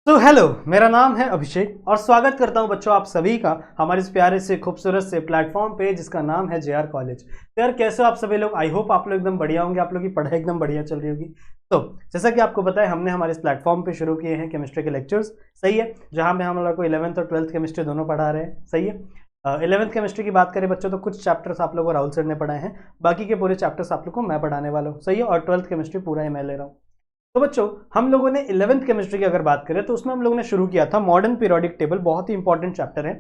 तो हेलो, मेरा नाम है अभिषेक और स्वागत करता हूं बच्चों आप सभी का हमारे इस प्यारे से खूबसूरत से प्लेटफॉर्म पे जिसका नाम है जेआर कॉलेज। तो यार कैसे हो आप सभी लोग। आई होप आप लोग एकदम बढ़िया होंगे, आप लोग की पढ़ाई एकदम बढ़िया चल रही होगी। तो जैसा कि आपको पता है हमने हमारे इस प्लेटफॉर्म पे शुरू किए हैं केमिस्ट्री के लेक्चर्स, सही है, जहाँ पे हम लोग को 11th और 12th केमिस्ट्री दोनों पढ़ा रहे हैं, सही है। 11th केमिस्ट्री की बात करें बच्चों तो कुछ चैप्टर्स आप लोगों को राहुल सर ने पढ़ाए हैं, बाकी के पूरे चैप्टर्स आप लोग को मैं पढ़ाने वाला हूँ, सही है। और 12th केमिस्ट्री पूरा ही मैं ले रहा हूँ। तो बच्चों हम लोगों ने 11th केमिस्ट्री की अगर बात करें तो उसमें हम लोगों ने शुरू किया था मॉडर्न पीरियोडिक टेबल, बहुत ही इंपॉर्टेंट चैप्टर है।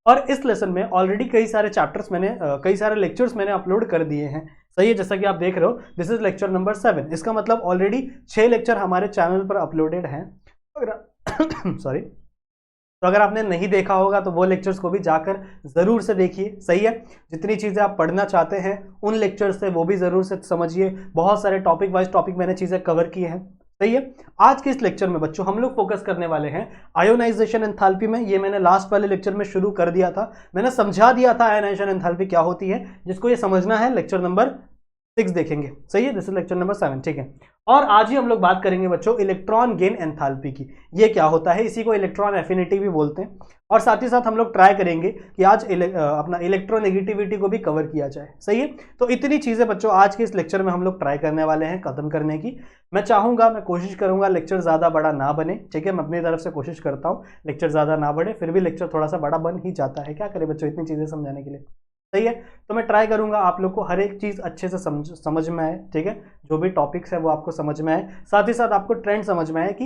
और इस लेसन में ऑलरेडी कई सारे चैप्टर्स मैंने कई सारे लेक्चर्स मैंने अपलोड कर दिए हैं, सही है। जैसा कि आप देख रहे हो दिस इज लेक्चर नंबर 7, इसका मतलब ऑलरेडी 6 लेक्चर हमारे चैनल पर अपलोडेड हैं। सॉरी, तो अगर आपने नहीं देखा होगा तो वो लेक्चर्स को भी जाकर जरूर से देखिए, सही है। जितनी चीजें आप पढ़ना चाहते हैं उन लेक्चर्स से वो भी जरूर से समझिए। बहुत सारे टॉपिक वाइज टॉपिक मैंने चीजें कवर की हैं, सही है। आज के इस लेक्चर में बच्चों हम लोग फोकस करने वाले हैं आयोनाइजेशन एंथैल्पी में। ये मैंने लास्ट वाले लेक्चर में शुरू कर दिया था, मैंने समझा दिया था आयोनाइजेशन एंथैल्पी क्या होती है। जिसको ये समझना है लेक्चर नंबर 6 देखेंगे, सही है। दिस इज लेक्चर नंबर 7, ठीक है। और आज ही हम लोग बात करेंगे बच्चों इलेक्ट्रॉन गेन एंथैल्पी की। ये क्या होता है, इसी को इलेक्ट्रॉन एफिनिटी भी बोलते हैं। और साथ ही साथ हम लोग ट्राई करेंगे कि आज अपना इलेक्ट्रोनेगेटिविटी को भी कवर किया जाए, सही है। तो इतनी चीजें बच्चों आज के इस लेक्चर में हम लोग ट्राई करने वाले हैं खत्म करने की। मैं चाहूंगा, मैं कोशिश करूंगा लेक्चर ज्यादा बड़ा ना बने, ठीक है। मैं अपनी तरफ से कोशिश करता हूँ लेक्चर ज्यादा ना बढ़े, फिर भी लेक्चर थोड़ा सा बड़ा बन ही जाता है, क्या करें बच्चों इतनी चीजें समझाने के लिए, सही है। तो मैं ट्राई करूंगा आप लोग को हर एक चीज अच्छे से समझ में आए, ठीक है। जो भी टॉपिक्स है वो आपको समझ में आए, साथ ही साथ आपको ट्रेंड समझ में आए कि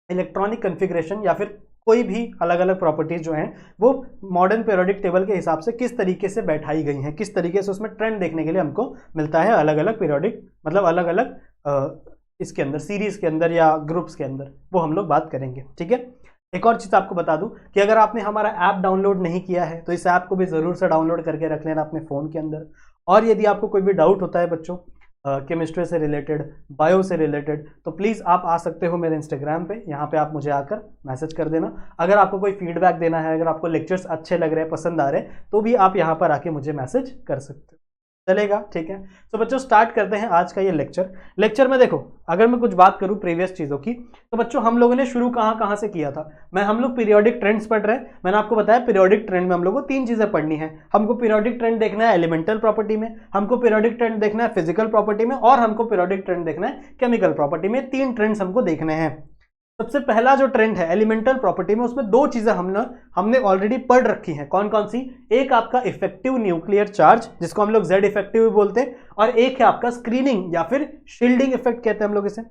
इलेक्ट्रॉनिक कॉन्फ़िगरेशन या फिर कोई भी अलग अलग प्रॉपर्टीज जो हैं वो मॉडर्न पीरियोडिक टेबल के हिसाब से किस तरीके से बैठाई गई हैं, किस तरीके से उसमें ट्रेंड देखने के लिए हमको मिलता है अलग अलग पीरियोडिक, मतलब अलग अलग इसके अंदर सीरीज के अंदर या ग्रुप्स के अंदर, वो हम लोग बात करेंगे, ठीक है। एक और चीज़ आपको बता दूं कि अगर आपने हमारा ऐप डाउनलोड नहीं किया है तो इस ऐप को भी ज़रूर से डाउनलोड करके रख लेना अपने फ़ोन के अंदर। और यदि आपको कोई भी डाउट होता है बच्चों केमिस्ट्री से रिलेटेड, बायो से रिलेटेड, तो प्लीज़ आप आ सकते हो मेरे इंस्टाग्राम पे, यहाँ पे आप मुझे आकर मैसेज कर देना। अगर आपको कोई फीडबैक देना है, अगर आपको लेक्चर्स अच्छे लग रहे हैं, पसंद आ रहे हैं, तो भी आप यहाँ पर आके मुझे मैसेज कर सकते हो, चलेगा, ठीक है। तो बच्चों स्टार्ट करते हैं आज का ये लेक्चर में देखो, अगर मैं कुछ बात करूं प्रीवियस चीज़ों की तो बच्चों हम लोगों ने शुरू कहाँ से किया था। हम लोग पीरियोडिक ट्रेंड्स पढ़ रहे हैं। मैंने आपको बताया पीरियोडिक ट्रेंड में हम लोग को 3 चीज़ें पढ़नी है। हमको पीरियोडिक ट्रेंड देखना है एलिमेंटल प्रॉपर्टी में, हमको पीरियोडिक ट्रेंड देखना है फिजिकल प्रॉपर्टी में, और हमको पीरियोडिक ट्रेंड देखना है केमिकल प्रॉपर्टी में। 3 ट्रेंड्स हमको देखने हैं। सबसे पहला जो ट्रेंड है एलिमेंटल प्रॉपर्टी में, उसमें 2 चीजें हमने ऑलरेडी पढ़ रखी हैं। कौन कौन सी? एक आपका इफेक्टिव न्यूक्लियर चार्ज जिसको हम लोग जेड इफेक्टिव भी बोलते हैं, और एक है आपका स्क्रीनिंग या फिर शील्डिंग इफेक्ट कहते हैं हम लोग इसे।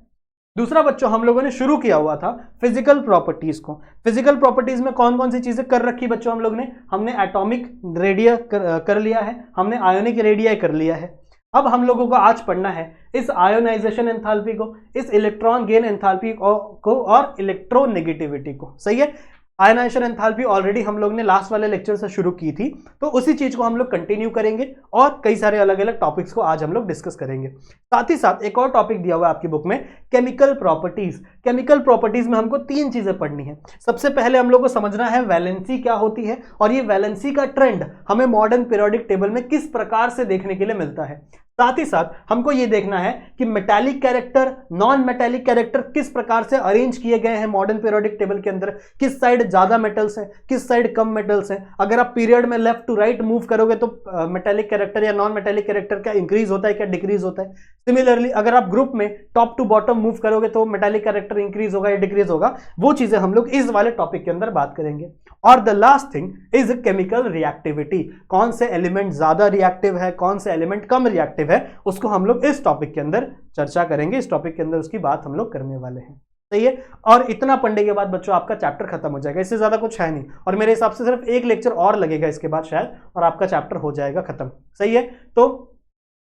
दूसरा बच्चों हम लोगों ने शुरू किया हुआ था फिजिकल प्रॉपर्टीज को। फिजिकल प्रॉपर्टीज में कौन कौन सी चीजें कर रखी बच्चों हम लोग ने? हमने एटॉमिक रेडिया कर लिया है, हमने आयोनिक रेडिया कर लिया है। अब हम लोगों को आज पढ़ना है इस आयोनाइजेशन एंथैल्पी को, इस इलेक्ट्रॉन गेन एंथैल्पी को और इलेक्ट्रोनेगेटिविटी को, सही है। आयोनाइजेशन एंथैल्पी ऑलरेडी हम लोग ने लास्ट वाले लेक्चर से शुरू की थी, तो उसी चीज को हम लोग कंटिन्यू करेंगे और कई सारे अलग अलग टॉपिक्स को आज हम लोग डिस्कस करेंगे। साथ ही साथ एक और टॉपिक दिया हुआ है आपकी बुक में, केमिकल प्रॉपर्टीज। केमिकल प्रॉपर्टीज में हमको 3 चीजें पढ़नी है। सबसे पहले हम लोग को समझना है वैलेंसी क्या होती है, और ये वैलेंसी का ट्रेंड हमें मॉडर्न पीरियोडिक टेबल में किस प्रकार से देखने के लिए मिलता है। साथ ही साथ हमको ये देखना है कि metallic character, non metallic character किस प्रकार से अरेंज किए गए हैं मॉडर्न पीरियोडिक टेबल के अंदर, किस साइड ज्यादा मेटल्स हैं, किस साइड कम मेटल्स हैं। अगर आप पीरियड में लेफ्ट टू राइट मूव करोगे तो मेटालिक कैरेक्टर या नॉन मेटालिक कैरेक्टर क्या इंक्रीज होता है, क्या डिक्रीज होता है। सिमिलरली अगर आप ग्रुप में टॉप टू बॉटम मूव करोगे तो मेटालिक कैरेक्टर इंक्रीज होगा या डिक्रीज होगा। वो चीजें हम लोग इस वाले टॉपिक के अंदर बात करेंगे। और the last thing is chemical reactivity. कौन से एलिमेंट ज्यादा रिएक्टिव है, कौन से एलिमेंट कम रिएक्टिव है, उसको हम लोग इस टॉपिक के अंदर चर्चा करेंगे। इस टॉपिक के अंदर उसकी बात हम लोग करने वाले हैं, सही है। और इतना पढ़ने के बाद बच्चों आपका चैप्टर खत्म हो जाएगा, इससे ज्यादा कुछ है नहीं। और मेरे हिसाब से सिर्फ एक लेक्चर और लगेगा इसके बाद शायद, और आपका चैप्टर हो जाएगा खत्म, सही है। तो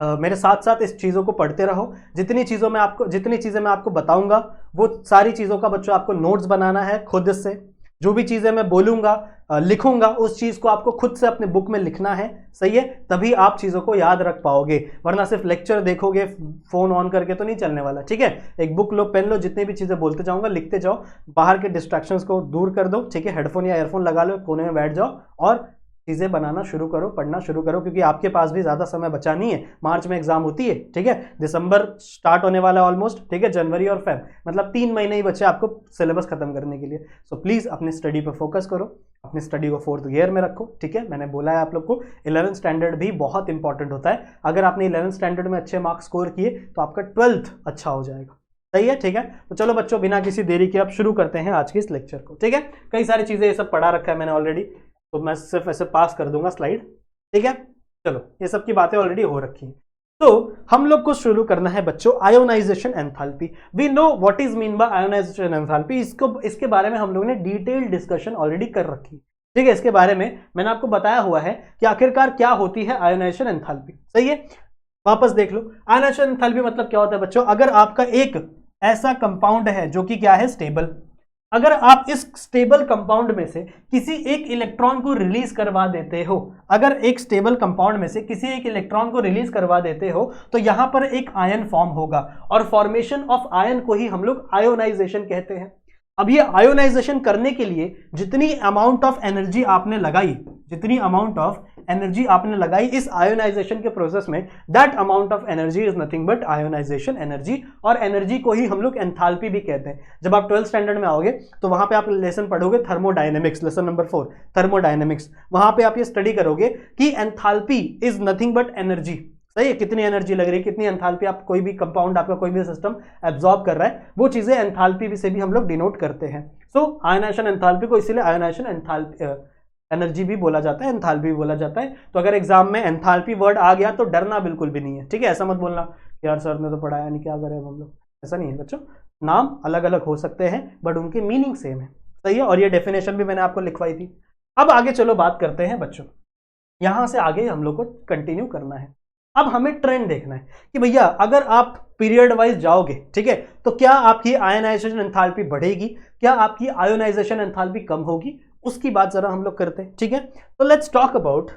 मेरे साथ साथ इस चीज़ों को पढ़ते रहो। जितनी चीज़ें मैं आपको बताऊंगा वो सारी चीज़ों का बच्चों आपको नोट्स बनाना है खुद से। जो भी चीज़ें मैं बोलूंगा लिखूंगा उस चीज़ को आपको खुद से अपने बुक में लिखना है, सही है। तभी आप चीज़ों को याद रख पाओगे, वरना सिर्फ लेक्चर देखोगे फोन ऑन करके तो नहीं चलने वाला, ठीक है। एक बुक लो, पेन लो, जितनी भी चीज़ें बोलते जाऊंगा लिखते जाओ, बाहर के डिस्ट्रैक्शंस को दूर कर दो, ठीक है। हेडफोन या ईयरफोन लगा लो, कोने में बैठ जाओ और चीज़ें बनाना शुरू करो, पढ़ना शुरू करो, क्योंकि आपके पास भी ज़्यादा समय बचा नहीं है। मार्च में एग्जाम होती है, ठीक है, दिसंबर स्टार्ट होने वाला है ऑलमोस्ट, ठीक है, जनवरी और फेब, मतलब 3 महीने ही बचे आपको सिलेबस खत्म करने के लिए। सो प्लीज़ अपनी स्टडी पर फोकस करो, अपनी स्टडी को 4th गियर में रखो, ठीक है। मैंने बोला है आप लोग को 11th स्टैंडर्ड भी बहुत इंपॉर्टेंट होता है। अगर आपने 11th स्टैंडर्ड में अच्छे मार्क्स स्कोर किए तो आपका 12th अच्छा हो जाएगा। सही है, ठीक है। तो चलो बच्चों, बिना किसी देरी के अब शुरू करते हैं आज की इस लेक्चर को, ठीक है। कई सारी चीज़ें ये सब पढ़ा रखा है मैंने ऑलरेडी, तो मैं सिर्फ ऐसे पास कर दूंगा स्लाइड, ठीक है। चलो, ये सब की बातें ऑलरेडी हो रखी हैं। तो हम लोग को शुरू करना है बच्चों ionization enthalpy. We know what is mean by ionization enthalpy. इसके बारे में हम लोगों ने डिटेल डिस्कशन ऑलरेडी कर रखी है, ठीक है। इसके बारे में मैंने आपको बताया हुआ है कि आखिरकार क्या होती है आयोनाइजेशन एंथैल्पी। सही है, वापस देख लो। आयोनाइजेशन एंथैल्पी मतलब क्या होता है बच्चों, अगर आपका एक ऐसा कंपाउंड है जो कि क्या है, स्टेबल, अगर आप इस स्टेबल कंपाउंड में से किसी एक इलेक्ट्रॉन को रिलीज करवा देते हो, अगर एक स्टेबल कंपाउंड में से किसी एक इलेक्ट्रॉन को रिलीज करवा देते हो, तो यहां पर एक आयन फॉर्म होगा, और फॉर्मेशन ऑफ आयन को ही हम लोग आयोनाइजेशन कहते हैं। अब ये आयोनाइजेशन करने के लिए जितनी अमाउंट ऑफ एनर्जी आपने लगाई, जितनी अमाउंट ऑफ एनर्जी आपने लगाई इस आयोनाइजेशन के प्रोसेस में, that amount of energy is nothing but ionization energy, और एनर्जी को ही हम लोग एंथैल्पी भी कहते हैं। जब आप 12th स्टैंडर्ड में आओगे तो वहां पे आप लेसन पढ़ोगे थर्मोडायनेमिक्स, लेसन नंबर 4 थर्मोडायनेमिक्स, वहां पे आप ये स्टडी करोगे कि enthalpy is nothing but energy. सही है, कितनी एनर्जी लग रही है, कितनी एंथैल्पी आप कोई भी कंपाउंड, आपका कोई भी सिस्टम एब्जॉर्ब कर रहा है, वो चीजें एंथैल्पी से भी हम लोग डिनोट करते हैं। सो आयोनाइजेशन एंथैल्पी को इसीलिए आयोनाइजेशन एंथैल्पी एनर्जी भी बोला जाता है, एंथैल्पी भी बोला जाता है। तो अगर एग्जाम में एंथैल्पी वर्ड आ गया तो डरना बिल्कुल भी नहीं है, ठीक है। ऐसा मत बोलना यार सर ने तो पढ़ाया नहीं, क्या करें हम लोग, ऐसा नहीं है बच्चों। नाम अलग अलग हो सकते हैं बट उनकी मीनिंग सेम है। सही है, और ये डेफिनेशन भी मैंने आपको लिखवाई थी। अब आगे चलो बात करते हैं बच्चों, यहां से आगे हम लोग को कंटिन्यू करना है। अब हमें ट्रेंड देखना है कि भैया अगर आप पीरियड वाइज जाओगे, ठीक है, तो क्या आपकी आयोनाइजेशन एंथैल्पी बढ़ेगी, क्या आपकी आयोनाइजेशन एंथैल्पी कम होगी, उसकी बात जरा हम लोग करते हैं, ठीक है। तो लेट्स टॉक अबाउट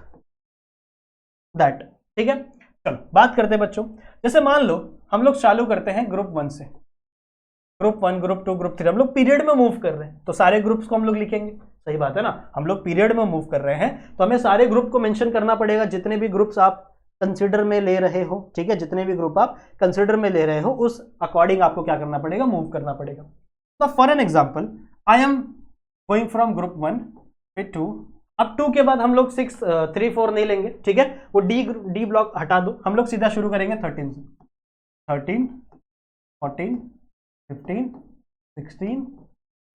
दैट, ठीक है। चलो बात करते हैं बच्चों, जैसे मान लो हम लोग चालू करते हैं ग्रुप 1 से, ग्रुप 1, ग्रुप 2, ग्रुप 3, हम लोग पीरियड में मूव कर रहे हैं तो सारे ग्रुप्स को हम लोग लिखेंगे। सही बात है ना, हम लोग पीरियड में मूव कर रहे हैं तो हमें सारे ग्रुप को मेंशन करना पड़ेगा, जितने भी ग्रुप्स आप कंसिडर में ले रहे हो, ठीक है, जितने भी ग्रुप आप कंसिडर में ले रहे हो उस अकॉर्डिंग आपको क्या करना पड़ेगा, मूव करना पड़ेगा। तो for an example I am going from group 1 with 2, अब 2 के बाद हम लोग 6, 3, 4 नहीं लेंगे, ठीक है, वो डी ब्लॉक हटा दो, हम लोग सीधा शुरू करेंगे 13 से, 13, 14, 15, 16,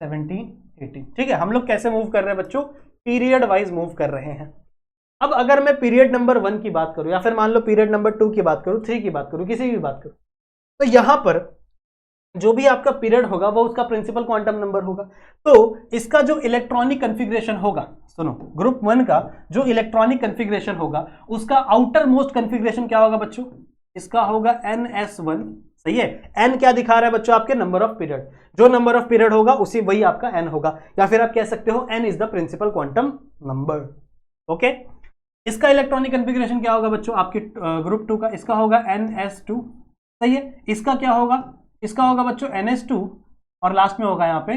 17, 18, ठीक है। हम लोग कैसे मूव कर रहे हैं बच्चों, पीरियड वाइज मूव कर रहे हैं। अब अगर मैं पीरियड नंबर 1 की बात करूं, या फिर मान लो पीरियड नंबर 2 की बात करूं, 3 की बात करूं, किसी की बात करूं, तो यहां पर जो भी आपका पीरियड होगा वो उसका प्रिंसिपल क्वांटम नंबर होगा। तो इसका जो इलेक्ट्रॉनिक कन्फिग्रेशन होगा, सुनो, ग्रुप 1 का जो इलेक्ट्रॉनिक कन्फिग्रेशन होगा उसका आउटर मोस्ट कन्फिग्रेशन क्या होगा बच्चों, इसका होगा NS1। सही है, n क्या दिखा रहा है बच्चों, आपके नंबर ऑफ पीरियड, जो नंबर ऑफ पीरियड होगा उसी वही आपका n होगा, या फिर आप कह सकते हो n is the principal quantum number. Okay, इसका इलेक्ट्रॉनिक कन्फिग्रेशन क्या होगा बच्चों, आपके ग्रुप 2 का, इसका होगा NS2। सही है, इसका क्या होगा, इसका होगा बच्चों NS2, और लास्ट में होगा यहाँ पे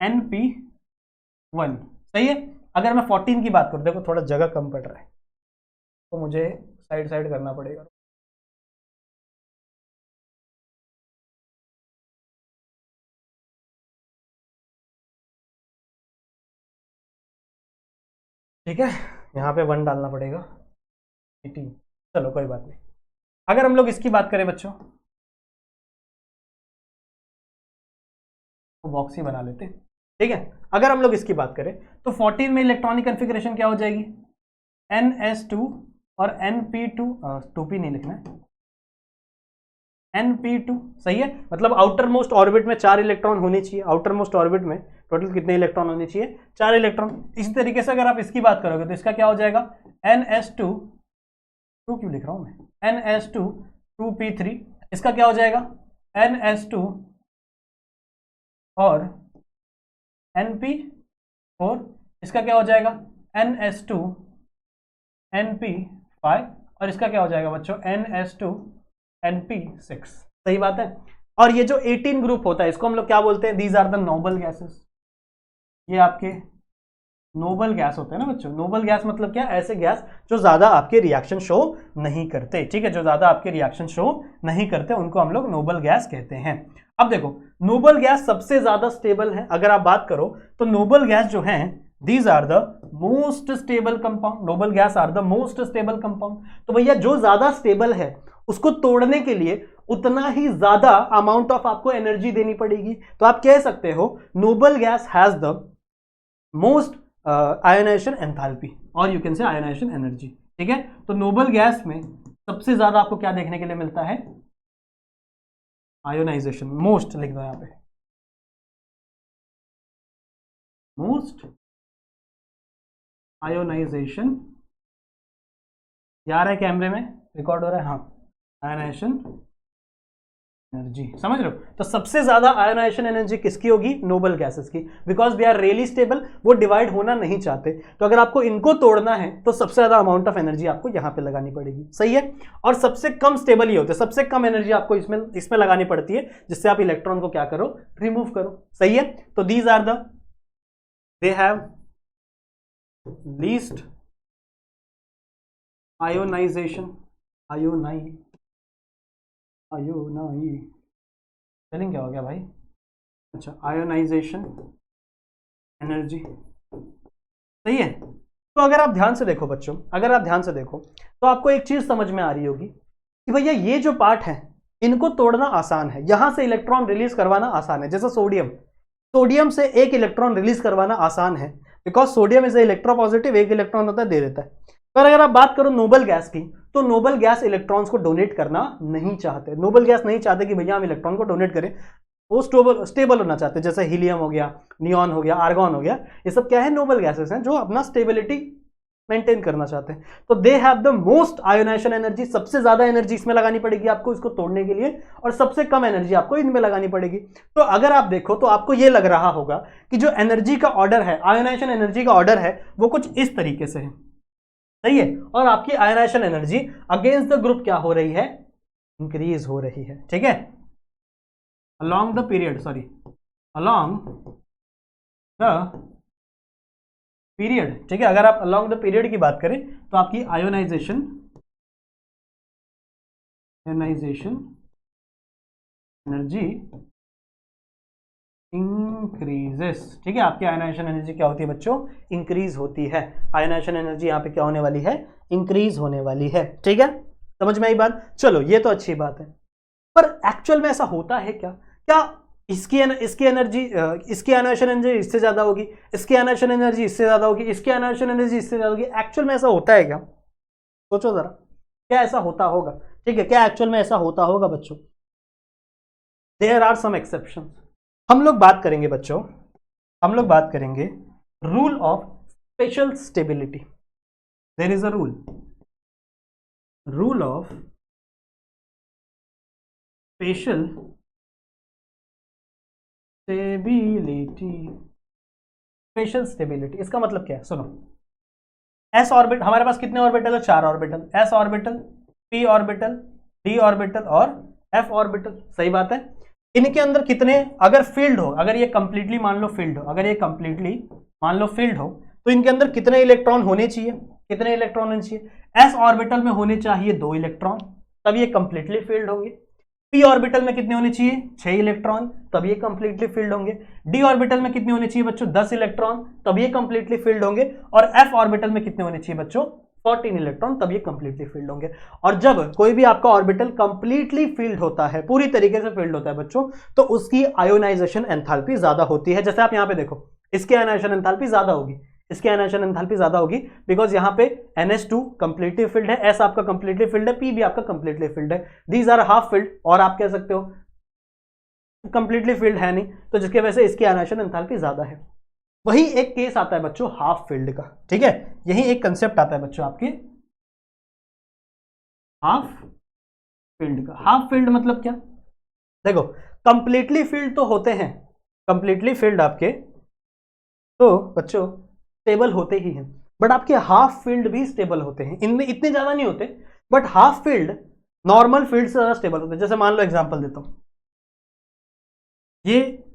NP1। सही है, अगर मैं 14 की बात करूं, देखो थोड़ा जगह कम पड़ रहा है तो मुझे साइड साइड करना पड़ेगा। ठीक है, यहाँ पे 1 डालना पड़ेगा, 18, चलो कोई बात नहीं। अगर हम लोग इसकी बात करें बच्चों, तो बॉक्स ही बना लेते, ठीक है। अगर हम लोग इसकी बात करें तो 14 में इलेक्ट्रॉनिक कन्फिग्रेशन क्या हो जाएगी, NS2 और NP2, 2p नहीं लिखना है, NP2। सही है, मतलब आउटर मोस्ट ऑर्बिट में 4 इलेक्ट्रॉन होने चाहिए, आउटर मोस्ट ऑर्बिट में टोटल कितने इलेक्ट्रॉन होने चाहिए, 4 इलेक्ट्रॉन। इसी तरीके से अगर आप इसकी बात करोगे तो इसका क्या हो जाएगा, NS2, 2 क्यों लिख रहा हूं मैं, NS2 2p3, इसका क्या हो जाएगा NS2 और NP4, इसका क्या हो जाएगा NS2 NP5, और इसका क्या हो जाएगा बच्चों NS2 NP6। सही बात है। और ये जो 18 ग्रुप होता है इसको हम लोग क्या बोलते हैं, these are the noble gases, ये आपके नोबल गैस होते हैं ना बच्चों। नोबल गैस मतलब क्या? ऐसे गैस जो ज्यादा आपके रिएक्शन शो नहीं करते, ठीक है, जो ज्यादा आपके रिएक्शन शो नहीं करते उनको हम लोग नोबल गैस कहते हैं। अब देखो, नोबल गैस सबसे ज्यादा स्टेबल है। अगर आप बात करो तो नोबल गैस जो है, these are the most stable compound. Noble gas are the most stable compound. तो भैया जो ज्यादा स्टेबल है उसको तोड़ने के लिए उतना ही ज्यादा अमाउंट ऑफ आपको एनर्जी देनी पड़ेगी। तो आप कह सकते हो noble gas has the most ionization enthalpy और you can say ionization energy, ठीक है। तो नोबल गैस में सबसे ज्यादा आपको क्या देखने के लिए मिलता है? आयोनाइजेशन। मोस्ट लिख दो यहां पे, मोस्ट आयोनाइजेशन। यार है कैमरे में रिकॉर्ड हो रहा है? हाँ, आयोनाइजेशन एनर्जी, समझ रहे हो। तो सबसे ज्यादा आयोनाइजेशन एनर्जी किसकी होगी? नोबल गैसेस की, because they are really stable, वो डिवाइड होना नहीं चाहते। तो अगर आपको इनको तोड़ना है तो सबसे ज्यादा अमाउंट ऑफ एनर्जी आपको यहां पे लगानी पड़ेगी, सही है। और सबसे कम स्टेबल ये होते हैं, सबसे कम एनर्जी आपको इसमें लगानी पड़ती है, जिससे आप इलेक्ट्रॉन को क्या करो? रिमूव करो, सही है। तो these are the, they have least ionization, spelling क्या हो गया भाई? अच्छा, आयोनाइजेशन एनर्जी, सही है। तो अगर आप ध्यान से देखो बच्चों, अगर आप ध्यान से देखो तो आपको एक चीज समझ में आ रही होगी कि भैया ये जो पार्ट है इनको तोड़ना आसान है, यहां से इलेक्ट्रॉन रिलीज करवाना आसान है। जैसे सोडियम से एक इलेक्ट्रॉन रिलीज करवाना आसान है, बिकॉज सोडियम इज इलेक्ट्रोपॉजिटिव, एक इलेक्ट्रॉन होता है, दे देता है। पर अगर आप बात करो नोबल गैस की, तो नोबल गैस इलेक्ट्रॉन्स को डोनेट करना नहीं चाहते। नोबल गैस नहीं चाहते कि भैया हम इलेक्ट्रॉन को डोनेट करें, वो स्टेबल होना चाहते हैं। जैसे हीलियम हो गया, नियॉन हो गया, आर्गॉन हो गया, ये सब क्या है? नोबल गैसेस हैं जो अपना स्टेबिलिटी मेंटेन करना चाहते हैं। तो they have the most ionization energy, सबसे ज्यादा एनर्जी इसमें लगानी पड़ेगी आपको इसको तोड़ने के लिए, और सबसे कम एनर्जी आपको इनमें लगानी पड़ेगी। तो अगर आप देखो तो आपको यह लग रहा होगा कि जो एनर्जी का ऑर्डर है, आयोनाइजेशन एनर्जी का ऑर्डर है, वो कुछ इस तरीके से है, सही है। और आपकी ionization energy against the group क्या हो रही है? इंक्रीज हो रही है, ठीक है। along the period ठीक है। अगर आप along the period की बात करें तो आपकी आयोनाइजेशन एनर्जी इंक्रीजेस, ठीक है। आपकी आयोनाइजेशन एनर्जी क्या होती है बच्चों? इंक्रीज होती है। आयोनाइजेशन एनर्जी यहाँ पे क्या होने वाली है? इंक्रीज होने वाली है, ठीक है। समझ में आई बात? चलो, ये तो अच्छी बात है, पर एक्चुअल में ऐसा होता है क्या? क्या इसकी एनर्जी, इसकी आयोनाइजेशन एनर्जी इससे ज्यादा होगी, इसकी आयोनाइजेशन एनर्जी इससे ज्यादा होगी, इसकी आयोनाइजेशन एनर्जी इससे ज्यादा होगी? एक्चुअल में ऐसा होता है क्या? सोचो जरा, क्या ऐसा होता होगा? ठीक है, क्या एक्चुअल में ऐसा होता होगा बच्चों? There are some exceptions. हम लोग बात करेंगे बच्चों, हम लोग बात करेंगे rule of special stability. There is a rule of special stability. Special stability इसका मतलब क्या है? सुनो, एस ऑर्बिट, हमारे पास कितने ऑर्बिटल है? 4 orbital, S orbital, P orbital, D orbital और एफ ऑर्बिटल, सही बात है। इनके अंदर कितने, अगर फील्ड हो, अगर ये कंप्लीटली मान लो फील्ड हो, अगर ये कंप्लीटली मान लो फील्ड हो, तो इनके अंदर कितने इलेक्ट्रॉन होने चाहिए? कितने इलेक्ट्रॉन होने चाहिए? एस ऑर्बिटल में होने चाहिए 2 इलेक्ट्रॉन, तब ये कंप्लीटली फील्ड होंगे। पी ऑर्बिटल में कितने होने चाहिए? 6 इलेक्ट्रॉन, तब ये कंप्लीटली फील्ड होंगे। डी ऑर्बिटल में कितने होने चाहिए बच्चों? 10 इलेक्ट्रॉन, तब ये कंप्लीटली फील्ड होंगे। और एफ ऑर्बिटल में कितने होने चाहिए बच्चों? 14 इलेक्ट्रॉन, तब ये कंप्लीटली फील्ड होंगे। और जब कोई भी आपका ऑर्बिटल कंप्लीटली फील्ड होता है, पूरी तरीके से फील्ड होता है बच्चों, तो उसकी आयोनाइजेशन एंथैल्पी ज्यादा होती है। जैसे आप यहां पे देखो, इसकी आयोनाइजेशन एंथैल्पी ज्यादा होगी, इसकी आयोनाइजेशन एंथैल्पी ज्यादा होगी, बिकॉज यहां पे NH2 कंप्लीटली फिल्ड है, S आपका कंप्लीटली फिल्ड है, P भी आपका कंप्लीटली फिल्ड है, दीज आर हाफ फिल्ड, और आप कह सकते हो कंप्लीटली फिल्ड है नहीं, तो जिसकी वजह से इसकी आयोनाइजेशन एंथैल्पी ज्यादा है। वही एक केस आता है बच्चों हाफ फील्ड का, ठीक है। यही एक कंसेप्ट आता है बच्चों आपके हाफ फील्ड का। हाफ फील्ड मतलब क्या? देखो, कंप्लीटली फील्ड तो होते हैं, कंप्लीटली फील्ड आपके तो बच्चों स्टेबल होते ही हैं, बट आपके हाफ फील्ड भी स्टेबल होते हैं। इनमें इतने ज्यादा नहीं होते, but half field normal field से ज्यादा स्टेबल होते हैं। जैसे मान लो एग्जांपल देता हूं, ये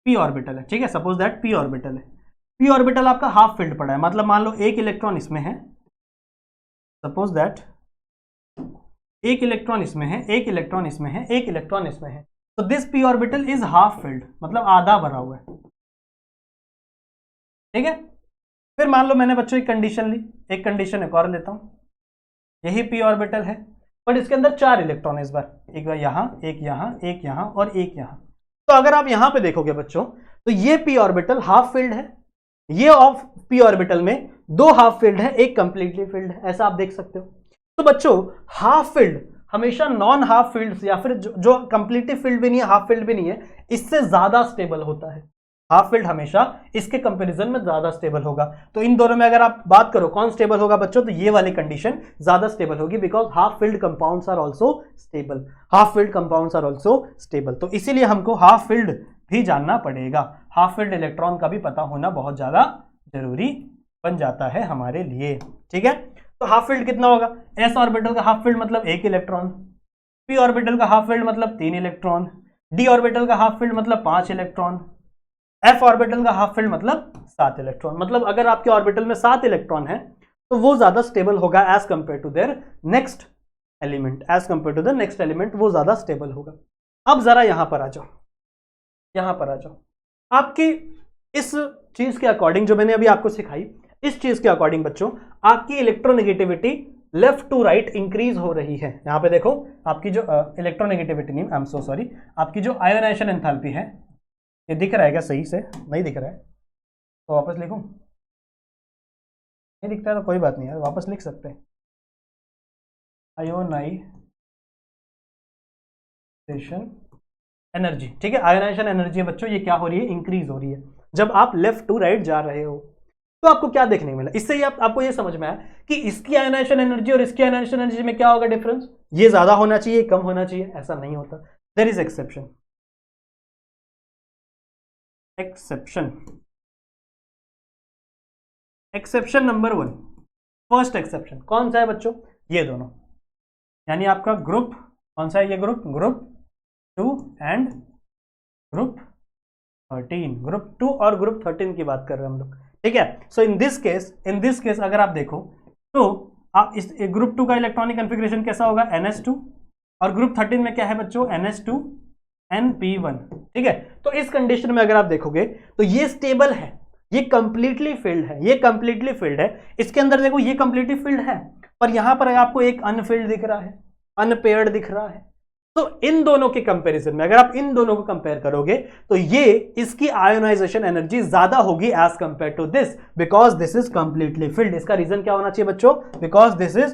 पी ऑर्बिटल है, ठीक है, सपोज दैट पी ऑर्बिटल है। p ऑर्बिटल आपका हाफ फिल्ड पड़ा है, मतलब मान लो एक इलेक्ट्रॉन इसमें है, सपोज दैट एक इलेक्ट्रॉन इसमें है, एक इलेक्ट्रॉन इसमें है, एक इलेक्ट्रॉन इसमें है, तो this p orbital is half filled, मतलब आधा भरा हुआ है। ठीक है, फिर मान लो मैंने बच्चों एक कंडीशन ली, एक कंडीशन एक और लेता हूं, यही p ऑर्बिटल है बट इसके अंदर 4 इलेक्ट्रॉन है इस बार, एक यहां, एक यहां, एक यहां और एक यहां। तो अगर आप यहां पे देखोगे बच्चों तो ये p ऑर्बिटल हाफ फिल्ड है, ये ऑफ p ऑर्बिटल में 2 हाफ फिल्ड है, एक कंप्लीटली फिल्ड है, ऐसा आप देख सकते हो। तो बच्चों हाफ फिल्ड हमेशा नॉन हाफ फील्ड या फिर जो कंप्लीटली फील्ड भी नहीं है, हाफ फील्ड भी नहीं है, इससे ज्यादा स्टेबल होता है। हाफ फील्ड हमेशा इसके कंपैरिजन में ज्यादा स्टेबल होगा। तो इन दोनों में अगर आप बात करो कौन स्टेबल होगा बच्चों, तो ये वाली कंडीशन ज्यादा स्टेबल होगी, because half filled compounds are also stable, half filled compounds are also stable. तो इसीलिए हमको हाफ फील्ड भी जानना पड़ेगा, हाफ फील्ड इलेक्ट्रॉन का भी पता होना बहुत ज्यादा जरूरी बन जाता है हमारे लिए। ठीक है, तो हाफ फील्ड कितना होगा, s ऑर्बिटल का हाफ फील्ड मतलब 1 इलेक्ट्रॉन, p ऑर्बिटल का हाफ फील्ड मतलब 3 इलेक्ट्रॉन, d ऑर्बिटल का हाफ फील्ड मतलब 5 इलेक्ट्रॉन, f ऑर्बिटल का हाफ फील्ड मतलब 7 इलेक्ट्रॉन। मतलब अगर आपके ऑर्बिटल में 7 इलेक्ट्रॉन है तो वो ज्यादा स्टेबल होगा as compare to their next element, as compare to the next element वो ज्यादा स्टेबल होगा। अब जरा यहां पर आ जाओ, यहां पर आ जाओ, आपकी इस चीज के अकॉर्डिंग जो मैंने अभी आपको सिखाई, इस चीज के अकॉर्डिंग बच्चों आपकी electronegativity left to right increase हो रही है। यहां पे देखो आपकी जो इलेक्ट्रोनेगेटिविटी नहीं, आई एम सो सॉरी, आपकी जो आयोनाइजेशन एंथैल्पी है, ये दिख रहा है क्या सही से, नहीं दिख रहा है तो वापस लिखूं, नहीं दिखता है तो कोई बात नहीं है, वापस लिख सकते हैं। आयोनाइजेशन एनर्जी, ठीक है, आयोनाइजेशन एनर्जी है बच्चों, ये क्या हो रही है, इंक्रीज हो रही है जब आप लेफ्ट टू राइट जा रहे हो। तो आपको क्या देखने को मिला, इससे ही आपको ये समझ में आया कि इसकी आयोनाइजेशन एनर्जी और इसकी आयोनाइजेशन एनर्जी में क्या होगा डिफरेंस, ये ज्यादा होना चाहिए, कम होना चाहिए, ऐसा नहीं होता। There is exception, exception, exception number 1, first exception कौन सा है बच्चों, ये दोनों, यानी आपका ग्रुप कौन सा है, ये ग्रुप 2 एंड ग्रुप 13, ग्रुप 2 और ग्रुप 13 की बात कर रहे हैं हम लोग। ठीक है, सो इन दिस केस अगर आप देखो तो आप इस ग्रुप 2 का इलेक्ट्रॉनिक कॉन्फ़िगरेशन कैसा होगा, NS2, और ग्रुप 13 में क्या है बच्चों, NS2 NP1। ठीक है, तो इस कंडीशन में अगर आप देखोगे तो ये स्टेबल है, ये कंप्लीटली फिल्ड है, ये कंप्लीटली फिल्ड है। इसके अंदर देखो ये कंप्लीटली फिल्ड है, पर यहां पर आपको एक अनफिल्ड दिख रहा है, अनपेयर्ड दिख रहा है। तो इन दोनों के कंपैरिजन में अगर आप इन दोनों को कंपेयर करोगे तो ये इसकी आयोनाइजेशन एनर्जी ज्यादा होगी as compare to this, because this is completely filled. इसका रीजन क्या होना चाहिए बच्चों, because this is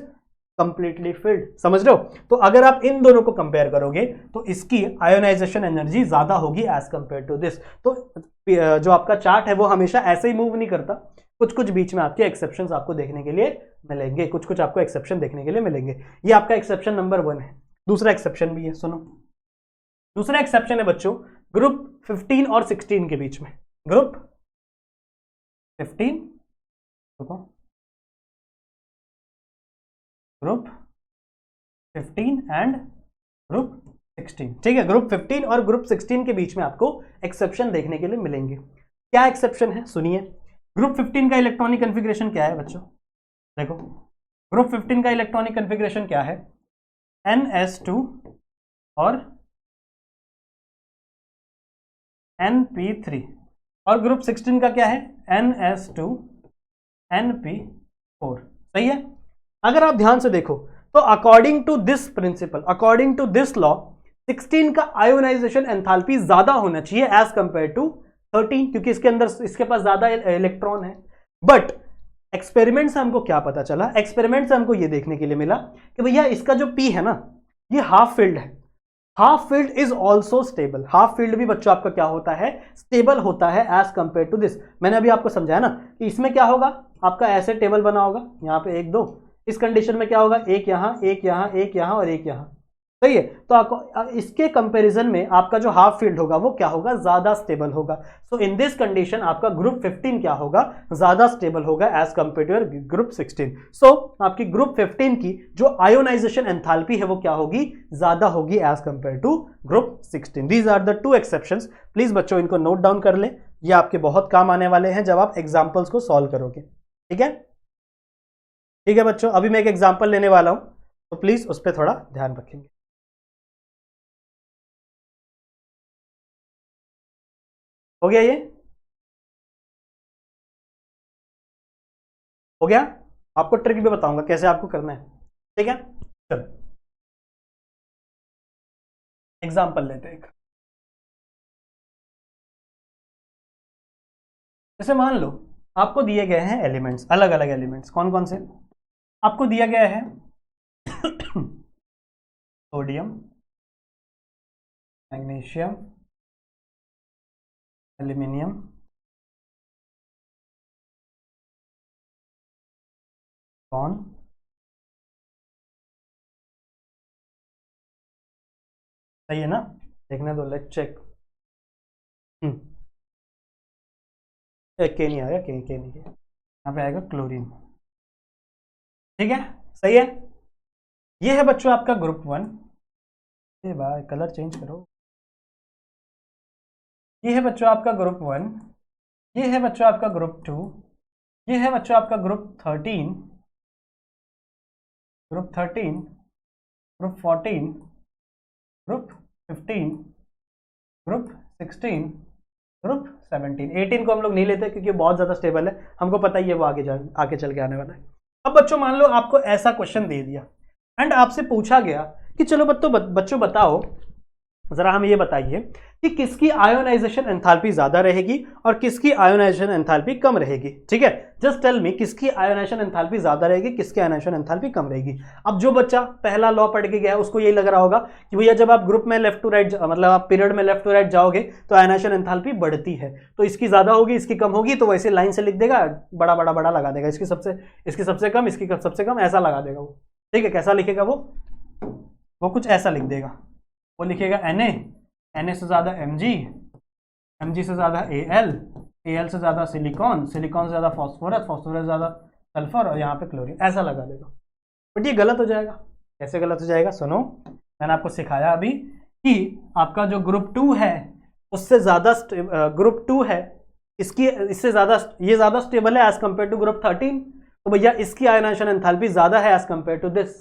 completely filled, समझ रहे हो। तो अगर आप इन दोनों को कंपेयर करोगे तो इसकी आयोनाइजेशन एनर्जी ज्यादा होगी एज कंपेयर टू दिस। तो जो आपका चार्ट है वो हमेशा ऐसे ही मूव नहीं करता, कुछ कुछ बीच में आपके एक्सेप्शंस आपको देखने के लिए मिलेंगे, कुछ कुछ आपको एक्सेप्शन देखने के लिए मिलेंगे। ये आपका एक्सेप्शन नंबर 1 है। दूसरा एक्सेप्शन भी है, सुनो, दूसरा एक्सेप्शन है बच्चों ग्रुप 15 और 16 के बीच में, ग्रुप 15, ग्रुप 15 एंड ग्रुप 16। ठीक है, ग्रुप 15 और ग्रुप 16 के बीच में आपको एक्सेप्शन देखने के लिए मिलेंगे। क्या एक्सेप्शन है सुनिए, ग्रुप 15 का इलेक्ट्रॉनिक कॉन्फ़िगरेशन क्या है बच्चों, देखो ग्रुप 15 का इलेक्ट्रॉनिक कॉन्फ़िगरेशन क्या है, NS2 और NP3, और ग्रुप 16 का क्या है, NS2 NP4। सही है, अगर आप ध्यान से देखो तो according to this principle, according to this law, 16 का आयोनाइजेशन एंथैल्पी ज्यादा होना चाहिए एज कंपेयर टू 13, क्योंकि इसके अंदर इसके पास ज्यादा इलेक्ट्रॉन है। बट एक्सपेरिमेंट से हमको क्या पता चला, एक्सपेरिमेंट से हमको ये देखने के लिए मिला कि भैया इसका जो P है ना, ये हाफ फील्ड है, half field is also stable. Half field भी बच्चों आपका क्या होता है, स्टेबल होता है एज कंपेयर टू दिस। मैंने अभी आपको समझाया ना कि इसमें क्या होगा, आपका ऐसे टेबल बना होगा, यहाँ पे 1 2, इस कंडीशन में क्या होगा, एक यहाँ, एक यहाँ, एक यहाँ और एक यहाँ। सही है। तो आपको इसके कंपैरिजन में आपका जो हाफ फील्ड होगा वो क्या होगा, ज्यादा स्टेबल होगा। सो इन दिस कंडीशन आपका ग्रुप 15 क्या होगा, ज्यादा स्टेबल होगा as compare to your group 16। So आपकी ग्रुप 15 की जो आयोनाइजेशन एंथैल्पी है वो क्या होगी, ज्यादा होगी as compare to group 16। These are the two exceptions. Please बच्चों इनको नोट डाउन कर ले, ये आपके बहुत काम आने वाले हैं जब आप एग्जाम्पल्स को सॉल्व करोगे। ठीक है, ठीक है बच्चों, अभी मैं एक एग्जाम्पल लेने वाला हूं तो प्लीज उस पर थोड़ा ध्यान रखेंगे। हो गया, ये हो गया। आपको ट्रिक भी बताऊंगा कैसे आपको करना है। ठीक है, चलो एग्जाम्पल लेते हैं। जैसे मान लो आपको दिए गए हैं एलिमेंट्स, अलग अलग एलिमेंट्स, कौन कौन से आपको दिया गया है सोडियम, मैग्नीशियम, एल्यूमिनियम, कौन, सही है ना, देखने दो, लेट चेक। के नहीं आएगा, के नहीं है, यहाँ पे आएगा क्लोरीन। ठीक है, सही है। ये है बच्चों आपका ग्रुप 1। ये भाई कलर चेंज करो। ये है बच्चों आपका ग्रुप 1, ये है बच्चों आपका ग्रुप 2, ये है बच्चों आपका group 13, group 13, group 14, group 15, group 16, group 17। 18 को हम लोग नहीं लेते क्योंकि बहुत ज्यादा स्टेबल है, हमको पता ही है वो आगे चल के आने वाला है। अब बच्चों मान लो आपको ऐसा क्वेश्चन दे दिया एंड आपसे पूछा गया कि चलो बच्चों बताओ, जरा हमें ये बताइए कि किसकी आयोनाइजेशन एंथैल्पी ज्यादा रहेगी और किसकी आयोनाइजेशन एंथैल्पी कम रहेगी। ठीक है, जस्ट टेल मी किसकी आयोनाइजेशन एंथैल्पी ज्यादा रहेगी, किसकी आयोनाइजेशन एंथैल्पी कम रहेगी। अब जो बच्चा पहला लॉ पढ़ के गया उसको यही लग रहा होगा कि भैया जब आप ग्रुप में लेफ्ट टू राइट, मतलब आप पीरियड में लेफ्ट टू राइट जाओगे तो आयोनाइजेशन एंथैल्पी बढ़ती है, तो इसकी ज्यादा होगी इसकी कम होगी, तो वैसे लाइन से लिख देगा, बड़ा बड़ा बड़ा लगा देगा, इसकी सबसे कम, इसकी सबसे कम, ऐसा लगा देगा वो। ठीक है, कैसा लिखेगा वो कुछ ऐसा लिख देगा, वो लिखेगा Na से ज्यादा Mg से ज्यादा Al से ज्यादा सिलिकॉन से ज्यादा फास्फोरस से ज्यादा सल्फर, और यहाँ पे क्लोरीन, ऐसा लगा देगा। बट ये गलत हो जाएगा। कैसे गलत हो जाएगा, सुनो, मैंने आपको सिखाया अभी कि आपका जो ग्रुप 2 है उससे ज्यादा ग्रुप 2 है, इससे ज्यादा ये ज्यादा स्टेबल है एज कंपेयर टू ग्रुप 13, तो भैया इसकी आयोनाइजेशन एंथैल्पी ज्यादा है as compare to this.